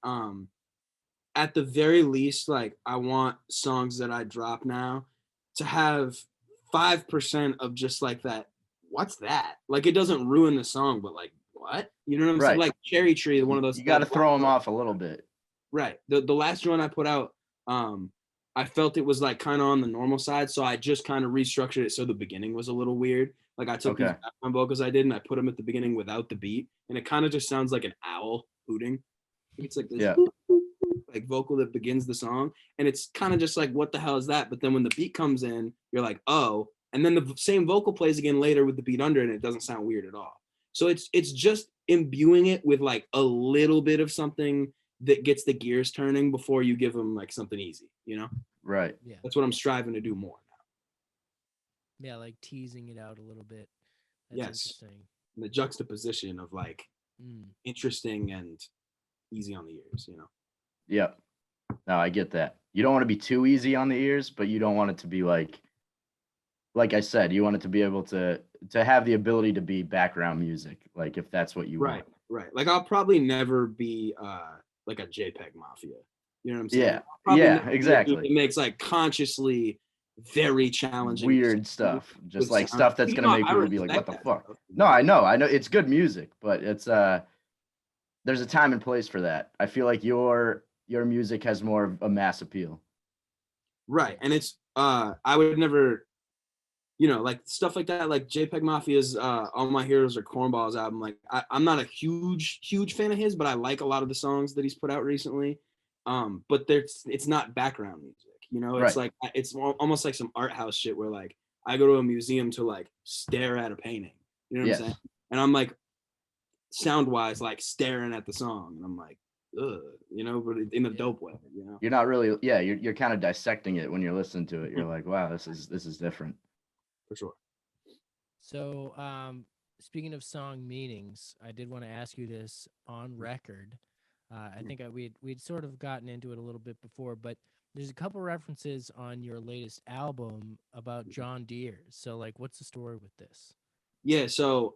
at the very least, like I want songs that I drop now to have 5% of just like that. What's that? Like, it doesn't ruin the song, but like, what? You know what I'm saying? Right. Like Cherry Tree, one of those. you got to that- throw them off a little bit. Right. The last joint I put out, I felt it was like kind of on the normal side, so I just kind of restructured it so the beginning was a little weird. Like I took these Okay. background vocals I did and I put them at the beginning without the beat, and it kind of just sounds like an owl hooting. It's like this Yeah. like vocal that begins the song, and it's kind of just like, what the hell is that? But then when the beat comes in, you're like, oh, and then the same vocal plays again later with the beat under it, and it doesn't sound weird at all. So it's just imbuing it with like a little bit of something that gets the gears turning before you give them like something easy, you know? Right. yeah, That's what I'm striving to do more now. yeah, like teasing it out a little bit. That's Yes. interesting. And the juxtaposition of like Mm. interesting and easy on the ears, you know? Yep. No, I get that. You don't want to be too easy on the ears, but you don't want it to be like I said, you want it to be able to have the ability to be background music, like if that's what you Right, want. right. Like I'll probably never be like a JPEG Mafia. You know what I'm saying? Yeah. I'll probably Yeah, never be a dude exactly. that makes like consciously very challenging Weird stuff. Just with like sound. stuff that's You gonna know, make I people be like, what respect the that fuck? stuff, you No, know? I know it's good music, but it's there's a time and place for that. I feel like your music has more of a mass appeal. Right. And it's I would never, you know, like stuff like that, like JPEG Mafia's All My Heroes Are Cornballs album. Like I'm not a huge fan of his, but I like a lot of the songs that he's put out recently. But it's not background music, you know. It's Right. like it's almost like some art house shit where like I go to a museum to like stare at a painting. You know what Yes. I'm saying? And I'm like sound wise like staring at the song, and I'm like, ugh, you know, but in a dope way, you know. You're not really, yeah, you're kind of dissecting it when you're listening to it. You're like, wow, this is different. For sure. So, speaking of song meanings, I did want to ask you this on record. I think we'd sort of gotten into it a little bit before, but there's a couple references on your latest album about John Deere. So, like, what's the story with this? Yeah, so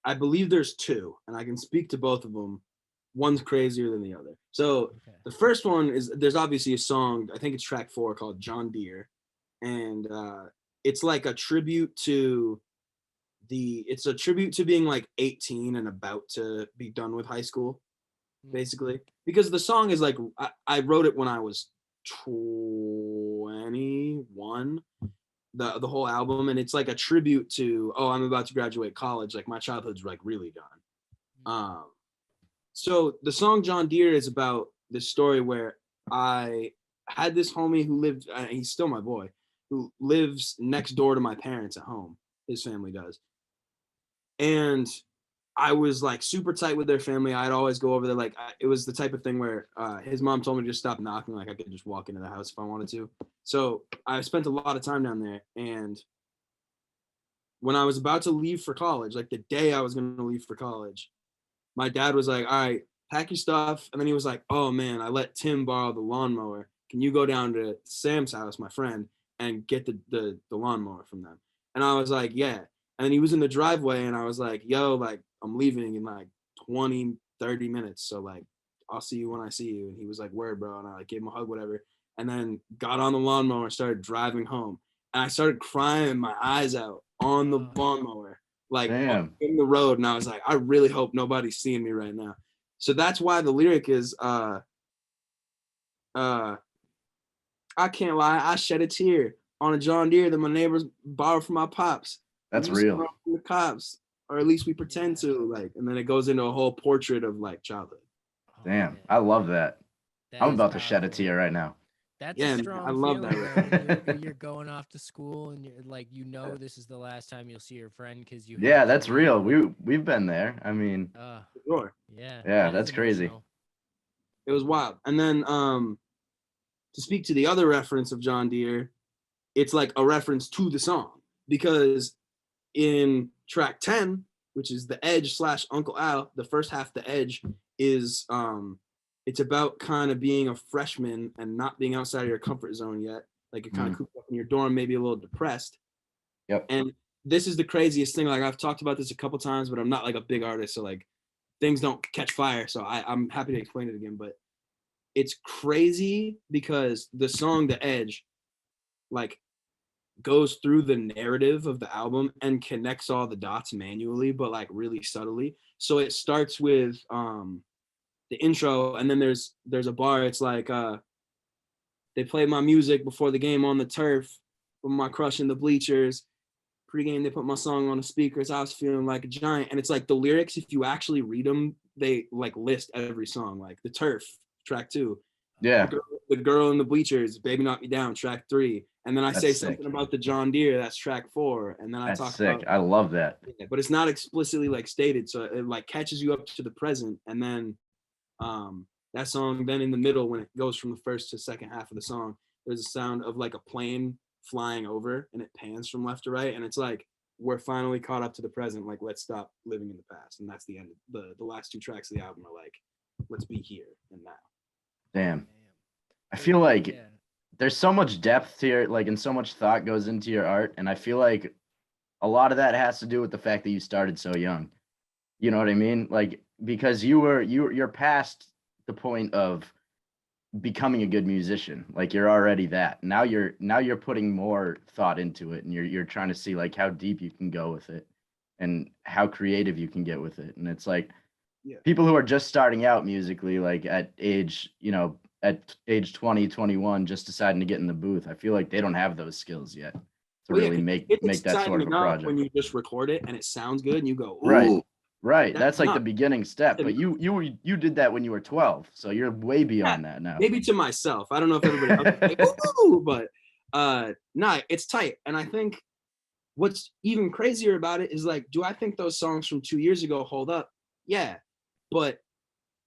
I believe there's two, and I can speak to both of them. One's crazier than the other. So Okay. the first one is, there's obviously a song, I think it's track 4, called John Deere, and it's like a tribute to it's a tribute to being like 18 and about to be done with high school, basically, because the song is like, I wrote it when I was 21, the whole album, and it's like a tribute to, oh, I'm about to graduate college, like my childhood's like really done. So the song John Deere is about this story where I had this homie who lived, he's still my boy, who lives next door to my parents at home. His family does. And I was like super tight with their family. I'd always go over there. Like it was the type of thing where his mom told me to just stop knocking. Like I could just walk into the house if I wanted to. So I spent a lot of time down there. And when I was about to leave for college, like the day I was going to leave for college, my dad was like, all right, pack your stuff. And then he was like, oh man, I let Tim borrow the lawnmower. Can you go down to Sam's house, my friend, and get the lawnmower from them? And I was like, yeah. And then he was in the driveway and I was like, yo, like I'm leaving in like 20, 30 minutes. So like, I'll see you when I see you. And he was like, word, bro. And I like gave him a hug, whatever. And then got on the lawnmower and started driving home. And I started crying my eyes out on the lawnmower, like in the road. And I was like, I really hope nobody's seeing me right now. So that's why the lyric is, I can't lie, I shed a tear on a John Deere that my neighbors borrowed from my pops. That's real. From the cops, or at least we pretend to, like, and then it goes into a whole portrait of like childhood. Damn, I love that. I'm about to shed a tear right now. That's Yeah, a strong I love feeling, that. though, when you're going off to school and you're like, this is the last time you'll see your friend because you. Yeah, that's real. We've been there. I mean, Sure. Yeah. Yeah, that's crazy. Emotional. It was wild. And then to speak to the other reference of John Deere, it's like a reference to the song, because in track 10, which is The Edge / Uncle Al, the first half, The Edge, is it's about kind of being a freshman and not being outside of your comfort zone yet. Like you're kind of cooped up in your dorm, maybe a little depressed. Yep. And this is the craziest thing. Like I've talked about this a couple times, but I'm not like a big artist, so like things don't catch fire. So I'm happy to explain it again. But it's crazy because the song The Edge, like, goes through the narrative of the album and connects all the dots manually, but like really subtly. So it starts with the intro, and then there's a bar. It's like they played my music before the game on the turf with my crush in the bleachers. Pre-game, they put my song on the speakers. I was feeling like a giant. And it's like the lyrics, if you actually read them, they like list every song, like The Turf, track 2. Yeah. The girl in the bleachers, Baby Knock Me Down, track 3. And then I say sick. something about the John Deere, that's track 4. And then I talk sick. about, I love that. but it's not explicitly like stated. So it like catches you up to the present. And then that song, then in the middle, when it goes from the first to second half of the song, there's a sound of like a plane flying over, and it pans from left to right. And it's like, we're finally caught up to the present. Like, let's stop living in the past. And that's the end. The last 2 tracks of the album are like, let's be here and now. Damn. I feel like there's so much depth here, like, and so much thought goes into your art. And I feel like a lot of that has to do with the fact that you started so young. You know what I mean? Like, because you're past the point of becoming a good musician. Like, you're already that. Now you're putting more thought into it, and you're trying to see like how deep you can go with it and how creative you can get with it. And it's like people who are just starting out musically, like at age 20, 21, just deciding to get in the booth, I feel like they don't have those skills yet to really make that sort of a project. When you just record it and it sounds good and you go, ooh. Right. That's like the beginning step. But you did that when you were 12, so you're way beyond that now. Maybe to myself. I don't know if everybody else is like, ooh, but nah, it's tight. And I think what's even crazier about it is like, do I think those songs from 2 years ago hold up? Yeah. But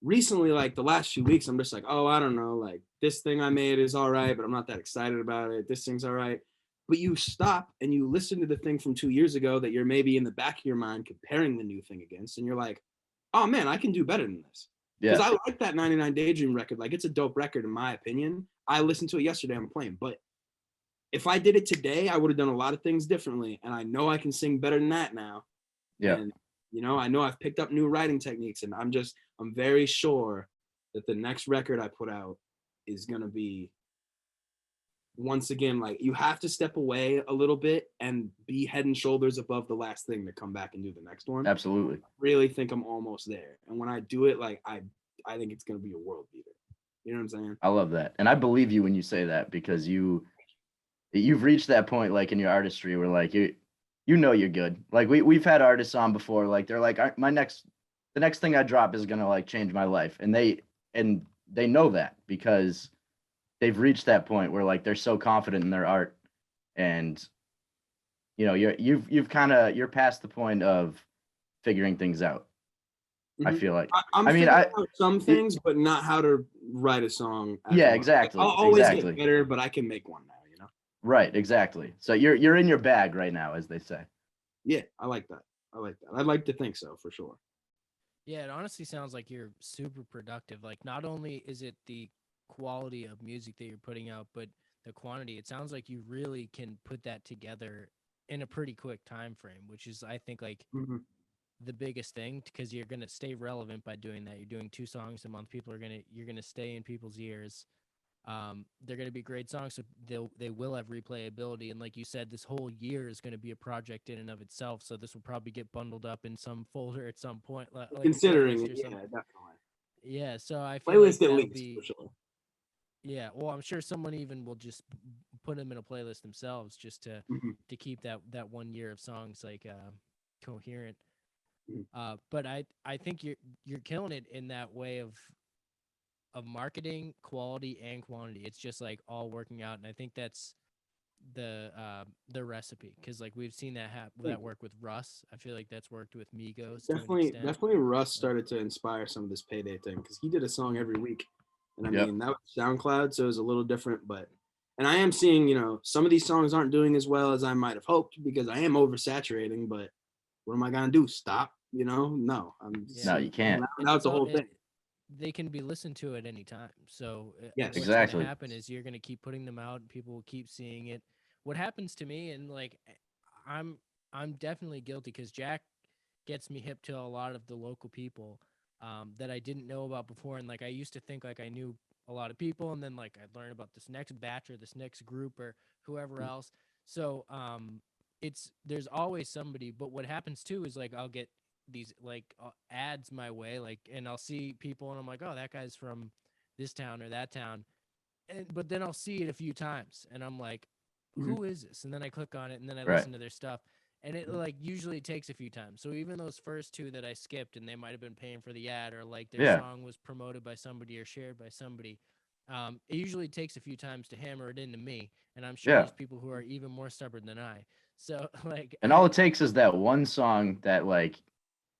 recently, like the last few weeks, I'm just like, oh, I don't know, like this thing I made is all right, but I'm not that excited about it. This thing's all right. But you stop and you listen to the thing from 2 years ago that you're maybe in the back of your mind comparing the new thing against, and you're like, oh man, I can do better than this. Because I like that 99 Daydream record. Like, it's a dope record in my opinion. I listened to it yesterday, I'm playing. But if I did it today, I would have done a lot of things differently. And I know I can sing better than that now. Yeah. And, I know I've picked up new writing techniques, and I'm very sure that the next record I put out is going to be once again, like you have to step away a little bit and be head and shoulders above the last thing to come back and do the next one. Absolutely. Really think I'm almost there. And when I do it, like I think it's gonna be a world beater. You know what I'm saying? I love that. And I believe you when you say that, because you've reached that point, like in your artistry, where like you know you're good. Like we've had artists on before, like they're like, the next thing I drop is gonna like change my life. And they know that because they've reached that point where like they're so confident in their art. And you know, you're past the point of figuring things out. I Mhm. feel like I'm I mean, figuring out some things, but not how to write a song. as Yeah, one. exactly, I'll always exactly. get better, but I can make one now. You know? Right, exactly. So you're in your bag right now, as they say. Yeah, I like that. I'd like to think so for sure. Yeah, it honestly sounds like you're super productive. Like, not only is it the quality of music that you're putting out, but the quantity. It sounds like you really can put that together in a pretty quick time frame, which is, I think, like Mhm. the biggest thing, because you're gonna stay relevant by doing that. You're doing 2 songs a month. You're gonna stay in people's ears. They're gonna be great songs, so they will have replayability. And like you said, this whole year is gonna be a project in and of itself. So this will probably get bundled up in some folder at some point, like a Considering playlist it, or yeah, something. definitely. Yeah, so I feel like Playlist at that'll least be for sure. yeah. Well, I'm sure someone even will just put them in a playlist themselves just Mhm. to keep that 1 year of songs like coherent. Mhm. But I think you're killing it in that way of marketing, quality and quantity. It's just like all working out, and I think that's the recipe, because like we've seen that work with Russ. I feel like that's worked with Migos to an extent. Definitely Russ started to inspire some of this Payday thing because he did a song every week. And I Yep. mean, that was SoundCloud, so it was a little different, but and I am seeing, you know, some of these songs aren't doing as well as I might have hoped because I am oversaturating, but what am I gonna do? Stop? You know? No. I'm Yeah. No, you can't. And out it's the all whole thing. they can be listened to at any time. So Yes. what's Exactly. going to happen is you're going to keep putting them out, and people will keep seeing it. What happens to me, and like I'm I'm definitely guilty, because Jack gets me hip to a lot of the local people that I didn't know about before. And like I used to think like I knew a lot of people, and then like I'd learn about this next batch or this next group or whoever else. So there's always somebody. But what happens too is like I'll get these like ads my way, like, and I'll see people and I'm like, oh, that guy's from this town or that town. But then I'll see it a few times and I'm like, Mhm. who is this? And then I click on it and then I Right. listen to their stuff. And it like usually takes a few times. So even those first 2 that I skipped, and they might have been paying for the ad, or like their Yeah. song was promoted by somebody or shared by somebody, it usually takes a few times to hammer it into me. And I'm sure Yeah. there's people who are even more stubborn than I. So like, And all it takes is that one song that like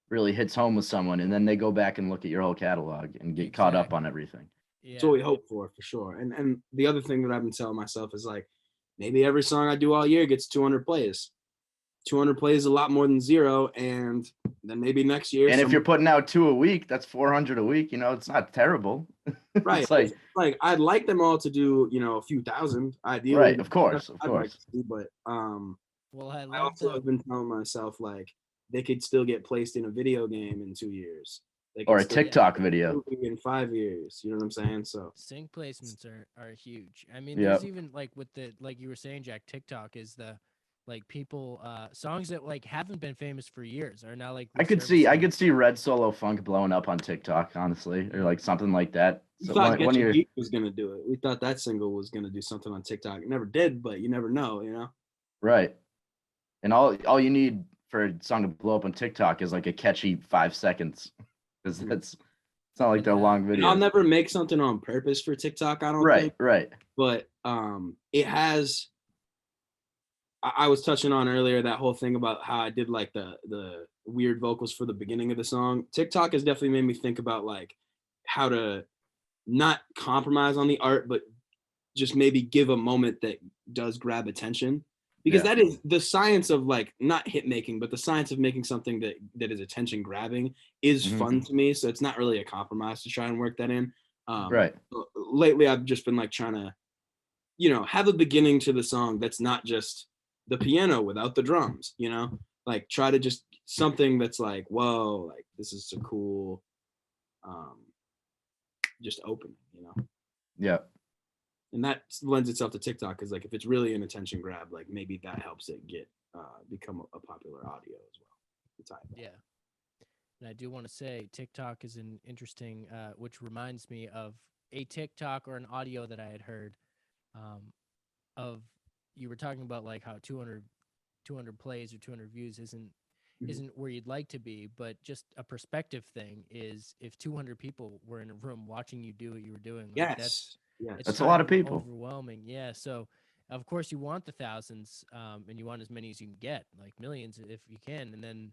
really hits home with someone, and then they go back and look at your whole catalog and get caught up Exactly. on everything. That's yeah, what we hope for sure. And the other thing that I've been telling myself is like maybe every song I do all year gets 200 plays. 200 plays is a lot more than 0, and then maybe next year. And if you're putting out 2 a week, that's 400 a week. You know, it's not terrible. right, It's like, I'd like them all to do, you know, a few thousand ideally. right, of course, That's of what I'd like course. to see, but well, I I love also the have been telling myself like they could still get placed in a video game in 2 years. They Or a could still TikTok get video. in 5 years. You know what I'm saying? So sync placements are huge. I mean, Yep. there's even like with the, like you were saying, Jack, TikTok is the like people songs that like haven't been famous for years are now like I could see resurfacing. Red Solo Funk blowing up on TikTok, honestly, or like something like that. we So thought one Get of Your your Geek was gonna do it. We thought that single was gonna do something on TikTok. It never did, but you never know, you know? right. And all you need for a song to blow up on TikTok is like a catchy 5 seconds. Because it's not like And, they're long And I'll videos. never make something on purpose for TikTok, I don't Right, think. right. But it has I was touching on earlier that whole thing about how I did like the weird vocals for the beginning of the song. TikTok has definitely made me think about like how to not compromise on the art, but just maybe give a moment that does grab attention. Because Yeah. that is the science of like not hit making, but the science of making something that is attention grabbing is Mhm. fun to me. So it's not really a compromise to try and work that in. Right. Lately, I've just been like trying to, you know, have a beginning to the song that's not just the piano without the drums, you know, like try to just something that's like, whoa, like this is a cool, just opening, you know. Yeah. And that lends itself to TikTok because like if it's really an attention grab, like maybe that helps it get become a popular audio as well. Yeah. And I do want to say TikTok is an interesting, which reminds me of a TikTok or an audio that I had heard of you were talking about like how 200 plays or 200 views isn't where you'd like to be, but just a perspective thing is if 200 people were in a room watching you do what you were doing, like Yes. it's That's a lot of kind people. overwhelming. Yeah. So of course you want the thousands, and you want as many as you can get, like millions if you can. And then,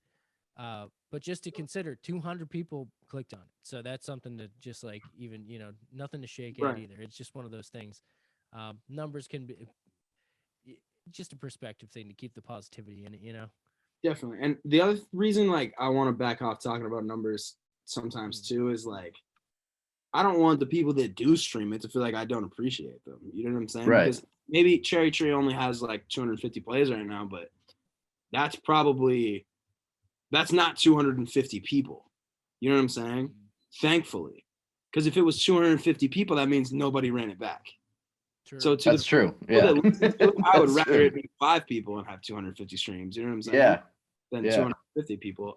but just to consider 200 people clicked on it. So that's something to just like, even, nothing to shake at Right. either. It's just one of those things. Numbers can be just a perspective thing to keep the positivity in it. Definitely. And the other reason like I want to back off talking about numbers sometimes too is like I don't want the people that do stream it to feel like I don't appreciate them. You know what I'm saying? Right. Because maybe Cherry Tree only has like 250 plays right now, but that's not 250 people. You know what I'm saying? Thankfully. Because if it was 250 people, that means nobody ran it back. True. So to That's the true. people Yeah. that listen to it, I would That's rather true. it be 5 people and have 250 streams. You know what I'm saying? Yeah. Than Yeah. 250 people.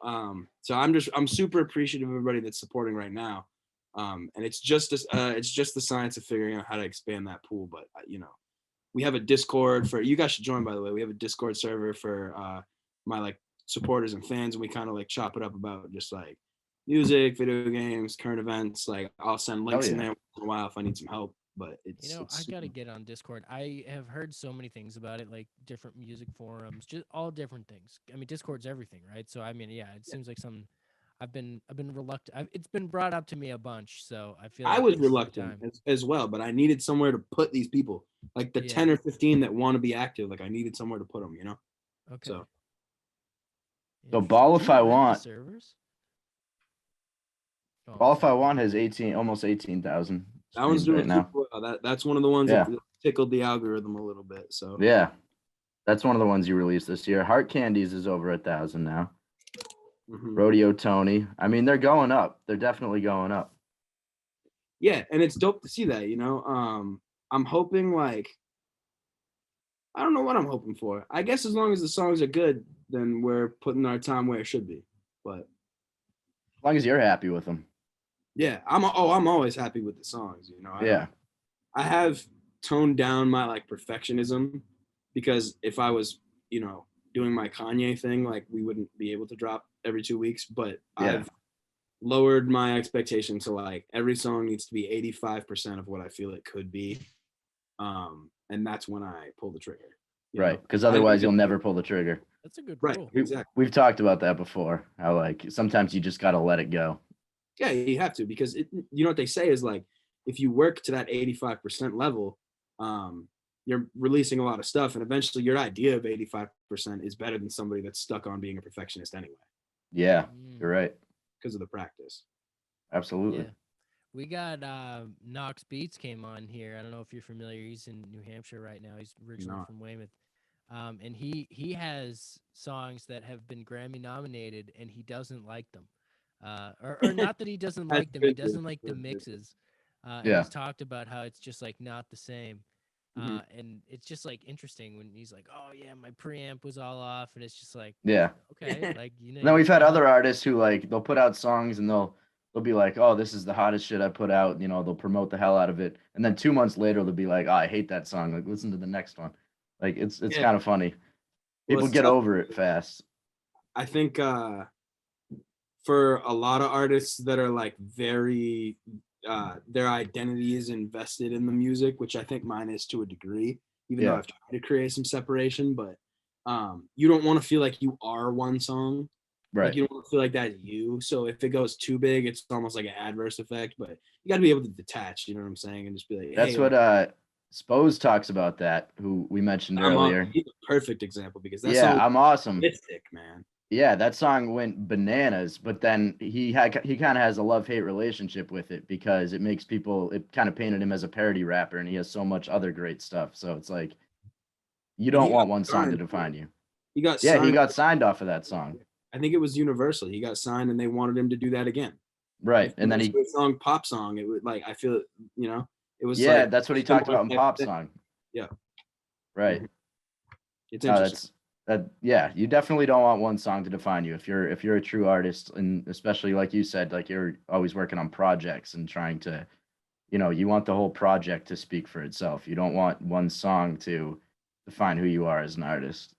So I'm super appreciative of everybody that's supporting right now. And it's just the science of figuring out how to expand that pool. But we have a Discord for you guys should join, by the way. We have a Discord server for my like supporters and fans, and we kind of like chop it up about just like music, video games, current events. Like I'll send links in there once in a while if I need some help. But it's I gotta get on Discord. I have heard so many things about it, like different music forums, just all different things. I mean, Discord's everything, right? So I mean, yeah, it seems like something I've been reluctant. It's been brought up to me a bunch, so I feel I like was this is the reluctant time. as well, but I needed somewhere to put these people, like the 10 or 15 that want to be active. Like I needed somewhere to put them, Okay. So Ball Do If you I rent the Want. servers? Oh, Ball If I sorry. Want has almost 18,000 that one's streams doing right now. super well. That's one of the ones Yeah. that tickled the algorithm a little bit. So Yeah. That's one of the ones you released this year. Heart Candies is over 1,000 now. mhm. Rodeo Tony. I mean, they're going up. They're definitely going up. Yeah, and it's dope to see that. I'm hoping like I don't know what I'm hoping for. I guess as long as the songs are good, then we're putting our time where it should be. But As long as you're happy with them. yeah, I'm always happy with the songs. Yeah. I have toned down my like perfectionism because if I was, doing my Kanye thing, like we wouldn't be able to drop every 2 weeks. But Yeah. I've lowered my expectation to like every song needs to be 85% of what I feel it could be. And that's when I pull the trigger. Right. Because otherwise you'll never pull the trigger. That's a good Right. rule. Exactly. We've talked about that before. How like sometimes you just gotta let it go. Yeah, you have to because what they say is like if you work to that 85% level, you're releasing a lot of stuff, and eventually your idea of 85% is better than somebody that's stuck on being a perfectionist anyway Yeah, Mm. you're right. because of the practice. Absolutely. Yeah. We got Knox Beats came on here. I don't know if you're familiar. He's in New Hampshire right now. He's originally Not. from Weymouth. And he has songs that have been Grammy nominated and he doesn't like them. Or not that he doesn't That's like them, he good, dude. doesn't like the That's good. mixes. And Yeah. he's talked about how it's just like not the same. Mhm. And it's just like interesting when he's like, oh yeah, my preamp was all off, and it's just like, Yeah. okay, like And then we've had other artists who like they'll put out songs and they'll be like, oh, this is the hottest shit I put out. They'll promote the hell out of it. And then 2 months later they'll be like, oh, I hate that song. Like, listen to the next one. Like it's Yeah. kind of funny. Well, People it's get tough. over it fast. I think for a lot of artists that are like very their identity is invested in the music, which I think mine is to a degree, even though Yeah. I've tried to create some separation, but you don't want to feel like you are one song. Right. Like you don't want to feel like that's you. So if it goes too big, it's almost like an adverse effect, but you got to be able to detach, you know what I'm saying? And just be like, That's hey, what Spose talks about that, who we mentioned earlier. he's a perfect example because that's Yeah, I'm awesome. mystic, man. Yeah, that song went bananas, but then he kind of has a love-hate relationship with it because it kind of painted him as a parody rapper, and he has so much other great stuff. So it's like you don't want one song to signed, define you. He got Yeah, signed. he got signed off of that song. I think it was Universal. He got signed and they wanted him to do that again. Right. And then the song Pop Song, it would like I feel It was Yeah, like that's what he talked similar about in type Pop thing. Song. Yeah. Right. It's No, interesting. yeah, you definitely don't want one song to define you. If you're a true artist, and especially like you said, like you're always working on projects and trying to, you want the whole project to speak for itself. You don't want one song to define who you are as an artist.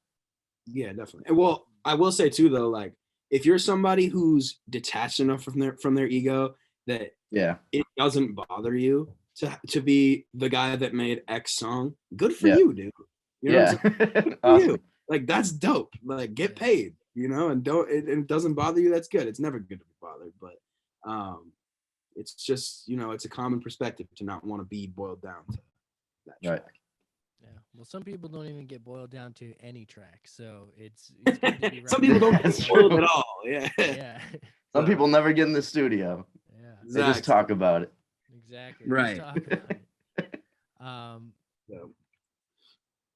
Yeah, definitely. And well, I will say too though, like if you're somebody who's detached enough from their ego that Yeah. it doesn't bother you to be the guy that made X song, good for Yeah. you, dude. You know what I'm Yeah. saying? Good for Awesome. you. Like that's dope. Like get paid, and don't it doesn't bother you. That's good. It's never good to be bothered, but it's just it's a common perspective to not want to be boiled down to that Right. track. Yeah. Well, some people don't even get boiled down to any track, so it's good to be Some right people there. don't That's get boiled true. at all. Yeah. Yeah. Some people never get in the studio. Yeah. They just talk about it. Exactly. Right. Just talk about it. So,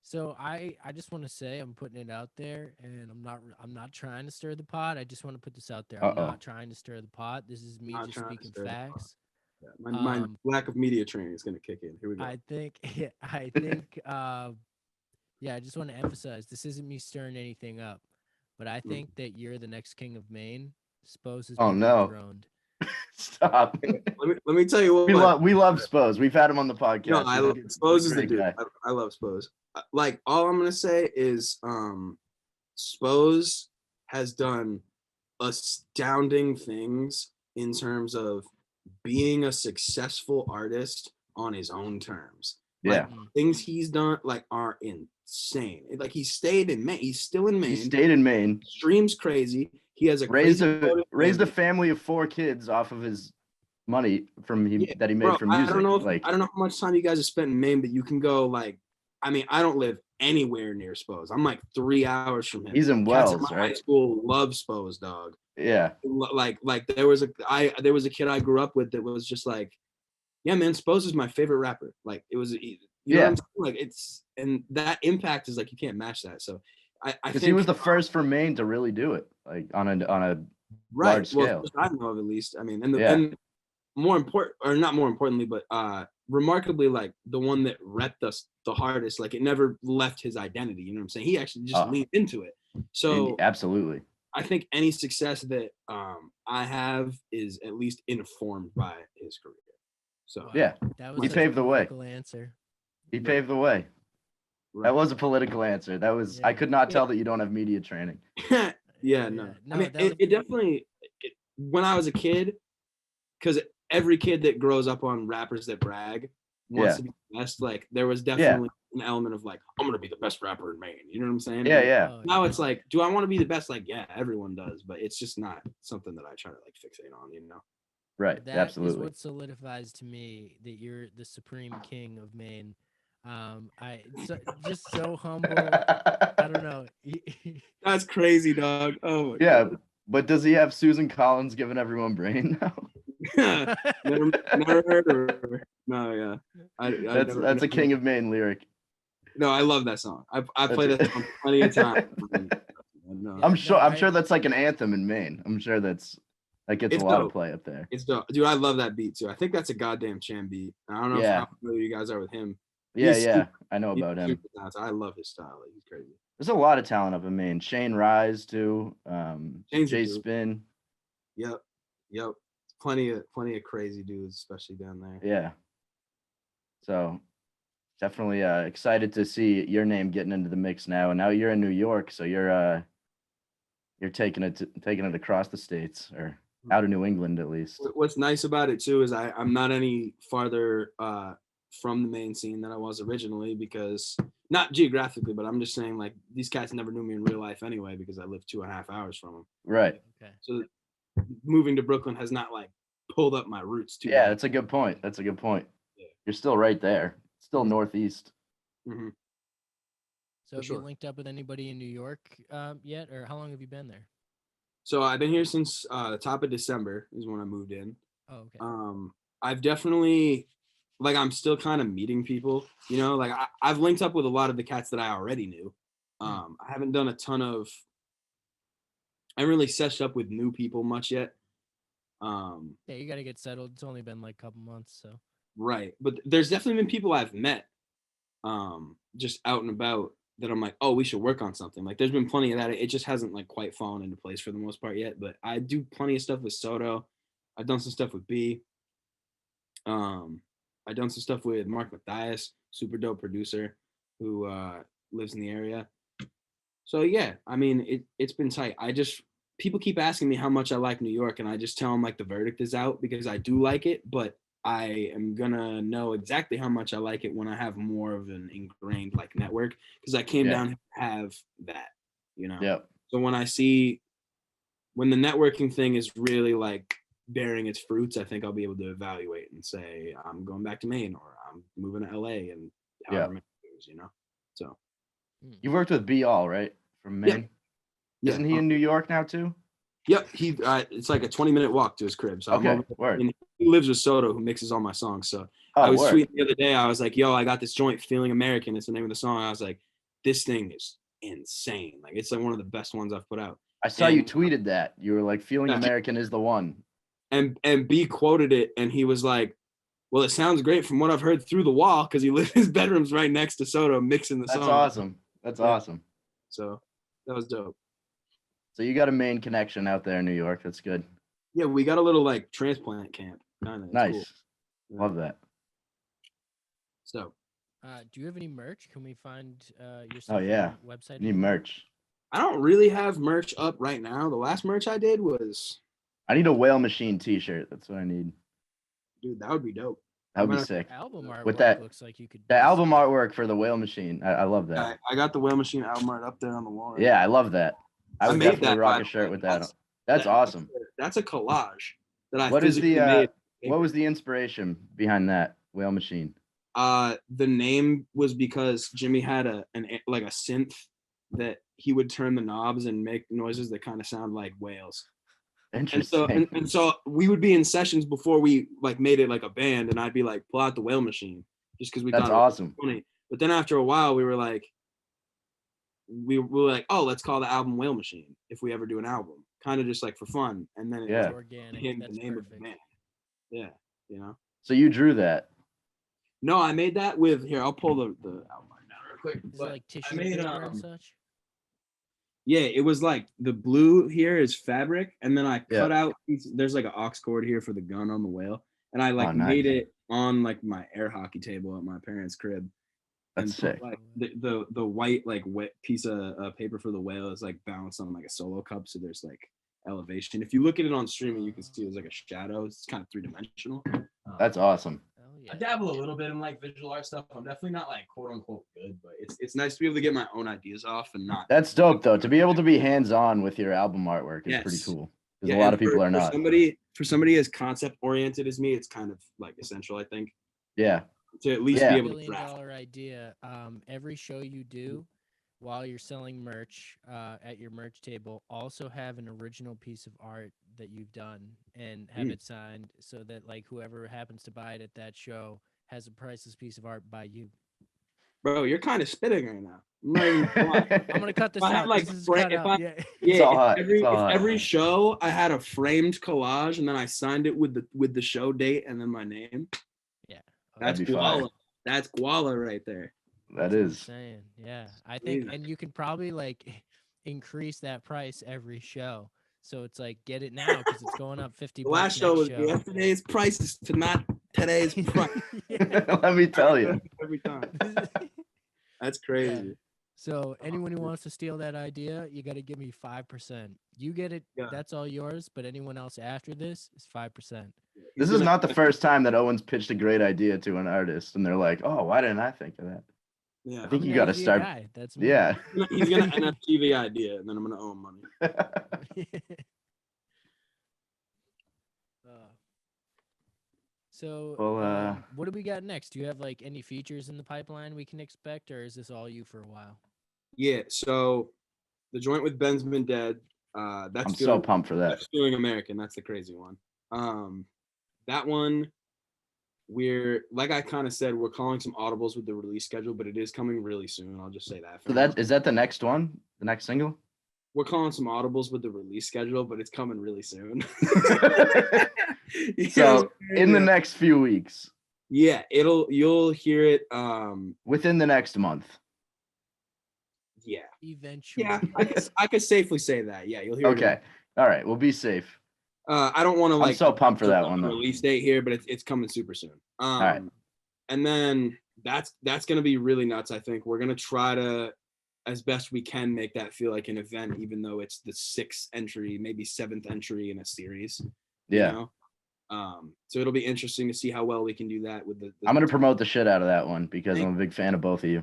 So I just want to say I'm putting it out there, and I'm not trying to stir the pot. I just want to put this out there. I'm Uh-oh. not trying to stir the pot. This is me Not just trying to speaking stir the pot. facts. yeah, my Um, lack of media training is going to kick in. Here we go. I think yeah, I just want to emphasize this isn't me stirring anything up, but I think that you're the next king of Maine. Spose has Oh, been no. dethroned. Stop. Let me tell you what. We love Spose. We've had him on the podcast. No, I He's a love good- Spose he's is a the great dude. guy. I love Spose. Like all I'm gonna say is, Spose has done astounding things in terms of being a successful artist on his own terms. Yeah. Like, things he's done like are insane. Like he stayed in Maine. He's still in Maine. He stayed in Maine, Streams crazy. He has a raised crazy a family of 4 kids off of his money that he made Bro, from music. I don't know how much time you guys have spent in Maine, but you can go like, I mean, I don't live anywhere near Spose. I'm like 3 hours from him. He's in Cats at Wells, my right? high school love Spose, dog. Yeah. Like there was a kid I grew up with that was just like, yeah, man, Spose is my favorite rapper. Like it was, you know what I'm saying? Like it's, and that impact is like you can't match that. So I Because think he was the first from Maine to really do it, like on a right. large Well, scale. first I know of at least. I mean, and Yeah. and more important, or not more importantly, but remarkably, like the one that repped us the hardest, like it never left his identity. You know what I'm saying? He actually just leaned into it. So Absolutely. I think any success that I have is at least informed by his career. So Wow, Yeah. that was He such paved a the way. political answer. He paved the way. right. That was a political answer. That was I Yeah. could not tell that you don't have media training. yeah, no. No, I mean, that was- it definitely. When I was a kid, because every kid that grows up on rappers that brag wants Yeah. to be the best. Like there was definitely an element of like, I'm gonna be the best rapper in Maine. You know what I'm saying? Yeah, And yeah. Oh, Now it's like, do I want to be the best? Like, yeah, everyone does, but it's just not something that I try to like fixate on. You know? Right. That is Absolutely. what solidifies to me that you're the supreme king of Maine. Just so humble. I don't know. That's crazy, dog. Oh my Yeah, but does he have Susan Collins giving everyone brain now? God. never heard of her. No, yeah. That's a King of Maine lyric. No, I love that song. I play That's- that song plenty of times. No, I'm no, sure that's like an anthem in Maine. I'm sure that gets It's a lot dope. of play up there. it's dope. Dude, I love that beat too. I think that's a goddamn Chan beat. I don't know Yeah. how familiar you guys are with him. Yeah, He's yeah. I know He's about him. super talented. I love his style. Like, he's crazy. There's a lot of talent up in Maine. Shane Rise too. Shane's a Jay dude. Spin. Yep. Plenty of crazy dudes, especially down there. Yeah. So definitely excited to see your name getting into the mix now. And now you're in New York, so you're taking it across the states or out of New England at least. What's nice about it too is I'm not any farther from the main scene than I was originally, because not geographically, but I'm just saying like these cats never knew me in real life anyway because I live 2.5 hours from them. Right. Okay. So moving to Brooklyn has not like pulled up my roots too. Yeah, bad. that's a good point. That's a good point. Yeah. You're still right there. Still northeast. Mhm. So For have sure. you linked up with anybody in New York yet, or how long have you been there? So I've been here since the top of December is when I moved in. Oh, okay. I've definitely like I'm still kind of meeting people, you know, like I've linked up with a lot of the cats that I already knew. I haven't done a ton of I haven't really seshed up with new people much yet. Yeah, you got to get settled. It's only been like a couple months, so. Right. But there's definitely been people I've met just out and about that I'm like, oh, we should work on something. Like there's been plenty of that. It just hasn't like quite fallen into place for the most part yet. But I do plenty of stuff with Soto. I've done some stuff with B. I've done some stuff with Mark Mathias, super dope producer who lives in the area. So yeah, I mean it's been tight. People keep asking me how much I like New York, and I just tell them like the verdict is out because I do like it, but I am gonna know exactly how much I like it when I have more of an ingrained like network because I came down to have that, you know. Yep. So when the networking thing is really like bearing its fruits, I think I'll be able to evaluate and say I'm going back to Maine or I'm moving to LA and however many years, you know. So You worked with B All, right? From Maine. Yeah. Isn't he in New York now too? Yep, it's like a 20-minute walk to his crib. So Okay, word. and he lives with Soto, who mixes all my songs. So Oh, I was word. tweeting the other day. I was like, "Yo, I got this joint, Feeling American. It's the name of the song." I was like, "This thing is insane. Like, it's like one of the best ones I've put out." I saw you And- tweeted that. You were like, "Feeling Yeah. American is the one." And B quoted it, and he was like, "Well, it sounds great from what I've heard through the wall," because his bedroom's right next to Soto, mixing the That's song. awesome. That's Yeah. awesome. So that was dope. So you got a Maine connection out there in New York. That's good. Yeah, we got a little like transplant camp. Kind of Nice. Cool. Yeah. Love that. So Do you have any merch? Can we find your stuff Oh yeah. on the website? Need merch. I don't really have merch up right now. The last merch I did was, I need a Whale Machine T-shirt. That's what I need. dude, that would be dope. That would be gonna- sick. Album artwork With that- looks like you could. The do album some- artwork for the Whale Machine. I love that. I got the Whale Machine album art up there on the wall. Right Yeah, now. I love that. I would made definitely that, rock by a the shirt way. with that. That's awesome. That's a collage that I What is physically the made. what was the inspiration behind that Whale Machine? The name was because Jimmy had a synth that he would turn the knobs and make noises that kind of sound like whales. And so Interesting. and so we would be in sessions before we like made it like a band, and I'd be like, pull out the Whale Machine, just because we That's thought it was awesome. funny. But then after a while, we were like, oh, let's call the album Whale Machine if we ever do an album, kind of just like for fun. And then it Yeah. It's organic. became the That's name perfect. of the band. Yeah, you know. So you drew that. No, I made that with here. I'll pull the album art down real quick. Is it But like tissue made, paper and such? yeah, it was like the blue here is fabric, and then I Yeah. cut out. There's like an aux cord here for the gun on the whale, and I like Oh, nice. made it on like my air hockey table at my parents' crib. That's And put, sick. like the white like wet piece of paper for the whale is like balanced on like a solo cup, so there's like elevation. If you look at it on streaming, you can see there's like a shadow. It's kind of 3-dimensional. That's awesome. Oh yeah. I dabble a little bit in like visual art stuff. I'm definitely not like quote unquote good, but it's nice to be able to get my own ideas off and not. That's dope though. To be able to be hands-on with your album artwork is pretty Yes. cool. Because Yeah, a lot and of people for- are not. For somebody as concept oriented as me, it's kind of like essential, I think, Yeah. to at least Yeah. be able to $1 draft. million idea. Every show you do while you're selling merch at your merch table, also have an original piece of art that you've done and have Mm. it signed so that like whoever happens to buy it at that show has a priceless piece of art by you. Bro, you're kind of spitting right now. I'm not even gonna lie. I'm gonna cut this If I had, out. like, This is fra- cut if out. I- Yeah. Yeah, all hot. every It's all hot. every show I had a framed collage and then I signed it with the show date and then my name. That's That'd be fire. Guala. That's Guala right there. That That's what I'm is. saying. Yeah, I think, Crazy. and you can probably like increase that price every show. So it's like get it now because it's going up 50 The bucks last show was next show. yesterday's prices to not today's price Yeah. Let me tell you. every time. That's crazy. So anyone who wants to steal that idea, you got to give me 5%. You get it, Yeah. that's all yours. But anyone else after this is 5%. This He's is gonna- not the first time that Owen's pitched a great idea to an artist and they're like, "Oh, why didn't I think of that?" Yeah. I think I'm you an got to idea start. guy. That's me. Yeah. He's gonna NFT the idea and then I'm gonna owe him money. Uh, so, Well, what do we got next? Do you have like any features in the pipeline we can expect, or is this all you for a while? Yeah, so the joint with Ben's been dead. That's I'm so feeling, pumped for that. that's feeling American. That's the crazy one. That one, we're like I kind of said, we're calling some audibles with the release schedule, but it is coming really soon. I'll just say that. for So now. that is that the next one? The next single? We're calling some audibles with the release schedule, but it's coming really soon. You know So what I'm saying? in the Yeah. next few weeks. Yeah, you'll hear it. Within the next month. Yeah, Eventually. yeah, I could safely say that. Yeah, you'll hear it. Okay. All right. We'll be safe. I don't want to I'm so pumped for that direct one, the though. release date here, but it's coming super soon. right. And then that's gonna be really nuts. I think we're gonna try to, as best we can, make that feel like an event, even though it's the 6th entry, maybe 7th entry in a series. Yeah. You know? So it'll be interesting to see how well we can do that with the I'm going to promote the shit out of that one because Thank I'm a big fan of both of you.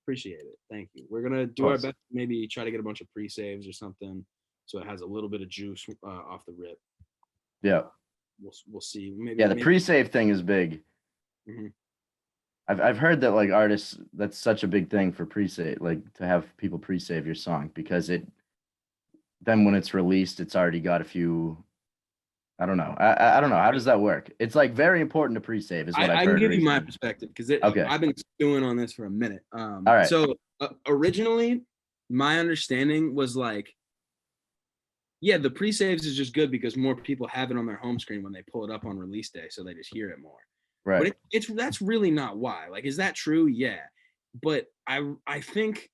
appreciate it. Thank you. We're gonna do our course. best, maybe try to get a bunch of pre-saves or something, so it has a little bit of juice off the rip. Yeah. We'll see. Maybe Yeah. The maybe- pre-save thing is big. Mhm. I've heard that like artists, that's such a big thing for pre-save, like to have people pre-save your song because then when it's released, it's already got a few. I don't know. I don't know. How does that work? It's like very important to pre-save is what I've I heard. can give you my recently. perspective because Okay. I've been stewing on this for a minute. All right. So originally, my understanding was like, yeah, the pre-saves is just good because more people have it on their home screen when they pull it up on release day, so they just hear it more. Right. But that's really not why. Like, is that true? Yeah, but I think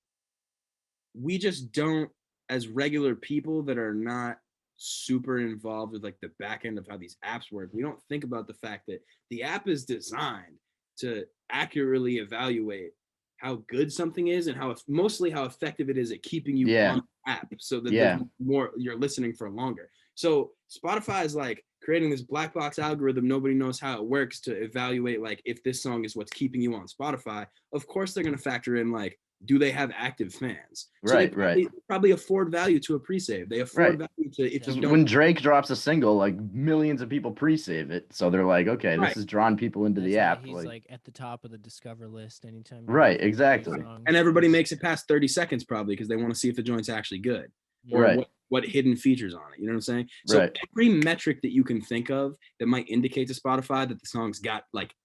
we just don't, as regular people that are not super involved with like the back end of how these apps work, we don't think about the fact that the app is designed to accurately evaluate how good something is and mostly how effective it is at keeping you Yeah. on the app so that Yeah. there's more, you're listening for longer. So Spotify is like creating this black box algorithm. Nobody knows how it works to evaluate like if this song is what's keeping you on Spotify. Of course they're going to factor in like, do they have active fans? So Right, they probably afford value to a pre-save. They afford value to if you don't. When Drake drops a single, like millions of people pre-save it, so they're like, okay, Right. this has drawn people into That's the why app. He's like at the top of the Discover list anytime. you Right, listen to new exactly. songs. And everybody makes it past 30 seconds probably because they want to see if the joint's actually good or Right. what hidden features on it. You know what I'm saying? So Right. every metric that you can think of that might indicate to Spotify that the song's got like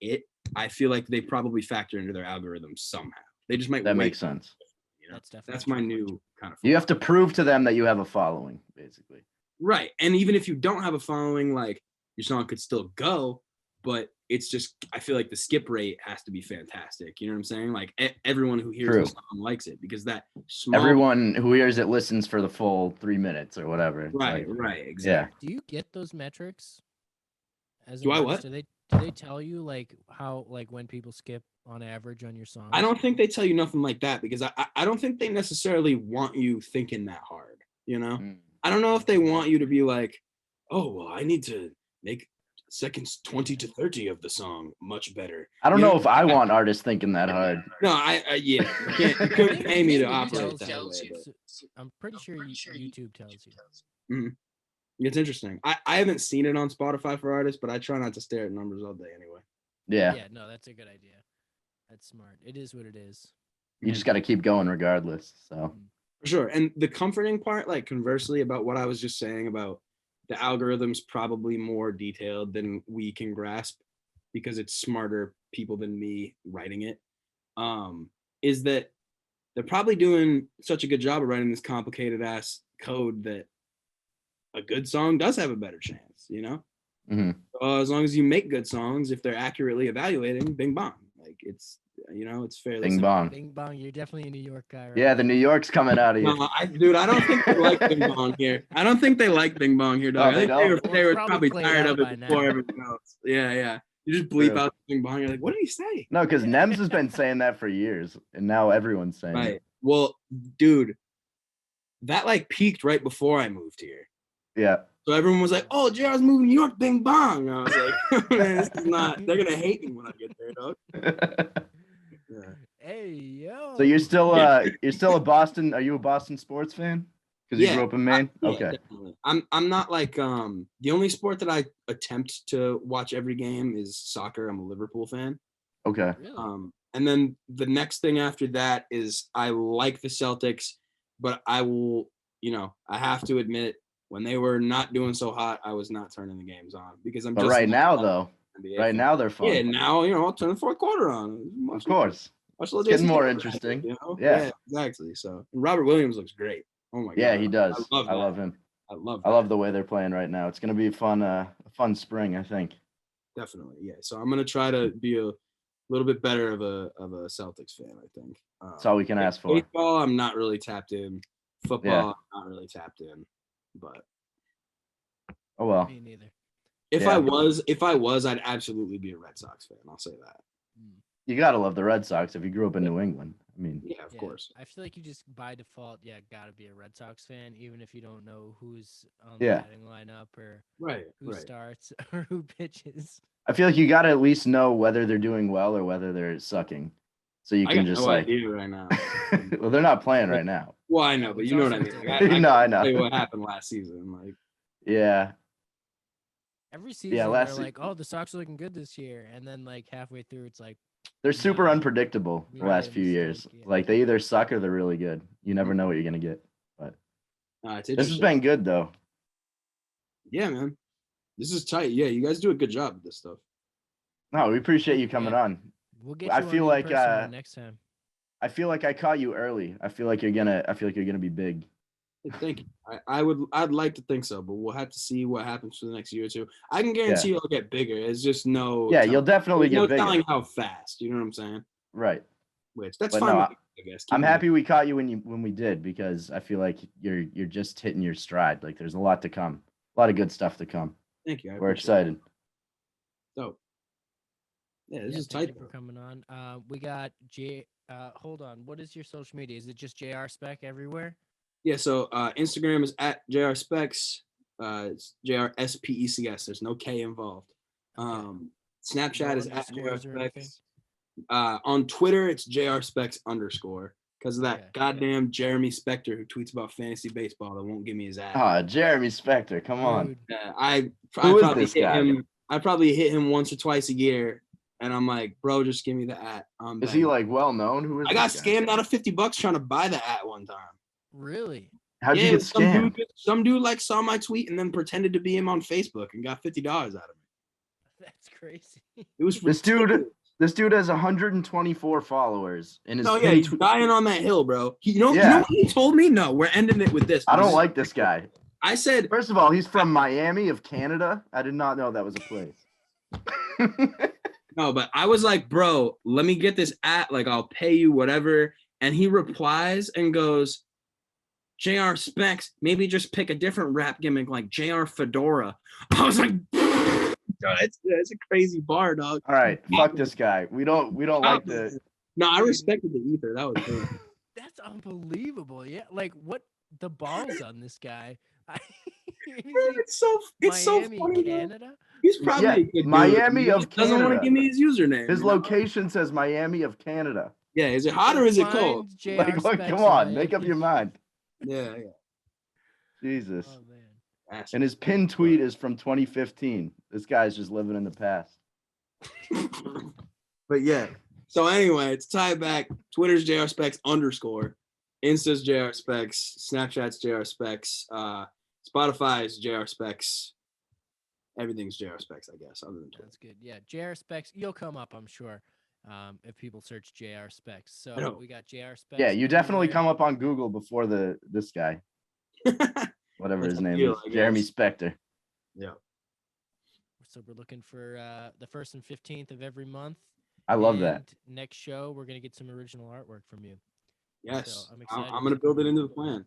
I feel like they probably factor into their algorithm somehow. They just might That wait. makes sense. You know? That's definitely That's my true. new kind of. You have to prove to them that you have a following, basically. Right. And even if you don't have a following, like your song could still go, but it's just, I feel like the skip rate has to be fantastic. You know what I'm saying? Like everyone who hears True. the song likes it because that small. Everyone who hears it listens for the full 3 minutes or whatever. Right. Like, Right. yeah. Exactly. Do you get those metrics? As Do an I artist? what? Do they tell you like how like when people skip on average on your songs? I don't think they tell you nothing like that because I don't think they necessarily want you thinking that hard. You know, Mm. I don't know if they want you to be like, oh, well, I need to make seconds 20 to 30 of the song much better. I don't You know if I want artists thinking that hard. No, yeah, you couldn't pay me to operate that tells way. you. But. I'm pretty sure YouTube tells you. It's interesting. I haven't seen it on Spotify for artists, but I try not to stare at numbers all day anyway. Yeah. Yeah, no, that's a good idea. That's smart. It is what it is. You just got to keep going regardless. So, For sure. And the comforting part, like conversely about what I was just saying about the algorithm's probably more detailed than we can grasp because it's smarter people than me writing it, is that they're probably doing such a good job of writing this complicated ass code that a good song does have a better chance, you know? Mhm. As long as you make good songs, if they're accurately evaluating, bing bong. Like it's, you know, it's fairly bing simple. bong. Bing bong, you're definitely a New York guy. Right? Yeah, the New York's coming out of you. No, dude, I don't think they like Bing Bong here. I don't think they like Bing Bong here, dog. Oh, I they think don't? they Well, were it's probably played tired out of by it before now. everything else. Yeah. You just bleep True. out Bing Bong. You're like, what did he say? No, because Nems has been saying that for years, and now everyone's saying Right. it. Well, dude, that like peaked right before I moved here. Yeah. So everyone was like, "Oh, JR's moving to New York, Bing Bong." And I was like, "Man, this is not. They're gonna hate me when I get there, dog." Yeah. Hey yo. So you're still a Boston? Are you a Boston sports fan? Because you Yeah, grew up in Maine. Yeah, Okay. definitely. I'm not like the only sport that I attempt to watch every game is soccer. I'm a Liverpool fan. Okay. Really? And then the next thing after that is I like the Celtics, but I will, I have to admit when they were not doing so hot, I was not turning the games on because I'm But just right not now, a though, NBA right fan. now they're fun. Yeah, now I'll turn the fourth quarter on. Of course. Watch It's getting more interesting. Yeah. Exactly. So and Robert Williams looks great. Oh my god. Yeah, he does. I love I that. love him. I love I love the way they're playing right now. It's gonna be a fun spring, I think. definitely. Yeah. So I'm gonna try to be a little bit better of a Celtics fan, I think. That's all we can ask for. Baseball, I'm not really tapped in. Football, I'm not really tapped in. But Oh well. Me neither. if Yeah. I was, I'd absolutely be a Red Sox fan. I'll say that. You gotta love the Red Sox if you grew up in New England. I mean, Yeah, of Yeah, course. I feel like you just by default, gotta be a Red Sox fan, even if you don't know who's on Yeah. the batting lineup or Right. who Right. starts or who pitches. I feel like you gotta at least know whether they're doing well or whether they're sucking, so you I can got just no like. idea right now. Well, they're not playing right now. Well, I know, but It's you know what I also mean. delayed. Like, No, I can know. tell you what happened last season. Like, Yeah, Every season last they're se- like, "Oh, the Sox are looking good this year," and then like halfway through, it's like, they're super Nah. unpredictable We the made last a few years. mistake, yeah. Like they either suck or they're really good. You never know what you're gonna get. But it's this has interesting. been good though. Yeah, man. This is tight. Yeah, you guys do a good job with this stuff. No, we appreciate you coming Yeah. on. "We'll get I you on feel the like, in-person one next time." I feel like I caught you early. I feel like you're gonna be big. Hey, thank you. I'd like to think so, but we'll have to see what happens for the next year or two. I can guarantee you'll get bigger. It's just no. Yeah, telling. you'll definitely There's no get telling bigger. how fast. You know what I'm saying? Right. Which that's But fine. no, with me, I guess. I'm Keep it happy we caught you when we did because I feel like you're just hitting your stride. Like there's a lot to come. A lot of good stuff to come. Thank you. I We're appreciate it. excited. Dope. Yeah, this Yeah, is thank tight. you for coming on. We got J. Hold on. What is your social media? Is it just JR Spec everywhere? Yeah, so Instagram is at JR Specs. It's JRSPECS. There's no K involved. Snapchat No is at JR underscores or anything? Specs. On Twitter, it's JR Specs _ because of that Okay. goddamn Jeremy Spector who tweets about fantasy baseball that won't give me his ad. Ah, Jeremy Spector, come on. Rude. I Who is probably this hit guy? him. I probably hit him once or twice a year, and I'm like, bro, just give me the at. Is he like well known? Who is I got this guy? scammed out of $50 trying to buy the at one time. Really? How'd you Yeah, get some scammed? some dude like saw my tweet and then pretended to be him on Facebook and got $50 out of me. That's crazy. It was This dude- ridiculous. This dude has 124 followers in his No, yeah, pinned he's tweet. dying on that hill, bro. You know Yeah. what he told me? No, we're ending it with this. I don't because like this guy. I said, First of all, he's from Miami of Canada. I did not know that was a place. no, but I was like, bro, let me get this at, like, I'll pay you whatever. And he replies and goes, JR Specs, maybe just pick a different rap gimmick like JR Fedora. I was like, it's a crazy bar, dog. All right, fuck this guy. We don't like the. No, I respected the ether. That was good. That's unbelievable. Yeah, like what the balls on this guy? He's Bro, like, it's so Miami, funny, bro. Canada. He's probably Yeah, a good dude. Miami He of just doesn't want to Canada. give me his username. His you know? location says Miami of Canada. Yeah, is it hot or is it cold? Find JR Like, what? Specs Come in on, make up Miami. your mind. Yeah, Jesus. Oh man. yeah. And his pinned tweet is from 2015. This guy's just living in the past. But yeah. So anyway, to tie it back, Twitter's JR Specs _ Insta's JR Specs, Snapchat's JR Specs, Spotify's JR Specs. Everything's JR Specs, I guess, other than Twitter. That's good. Yeah, JR Specs. You'll come up, I'm sure, if people search JR Specs. So know. we got JR Specs. Yeah, you definitely everywhere. come up on Google before this guy, whatever That's his a name deal, is, I Jeremy guess. Spector. Yeah. So we're looking for the 1st and 15th of every month. I love that. And next show, we're gonna get some original artwork from you. Yes. So I'm excited I'm to going to see build what it we into can the do. plan.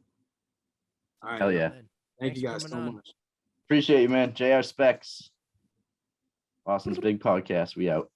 All right. Hell yeah. Man, Thank thanks you for guys coming so on. much. Appreciate you, man. JR Specs. Boston's Big Podcast. We out.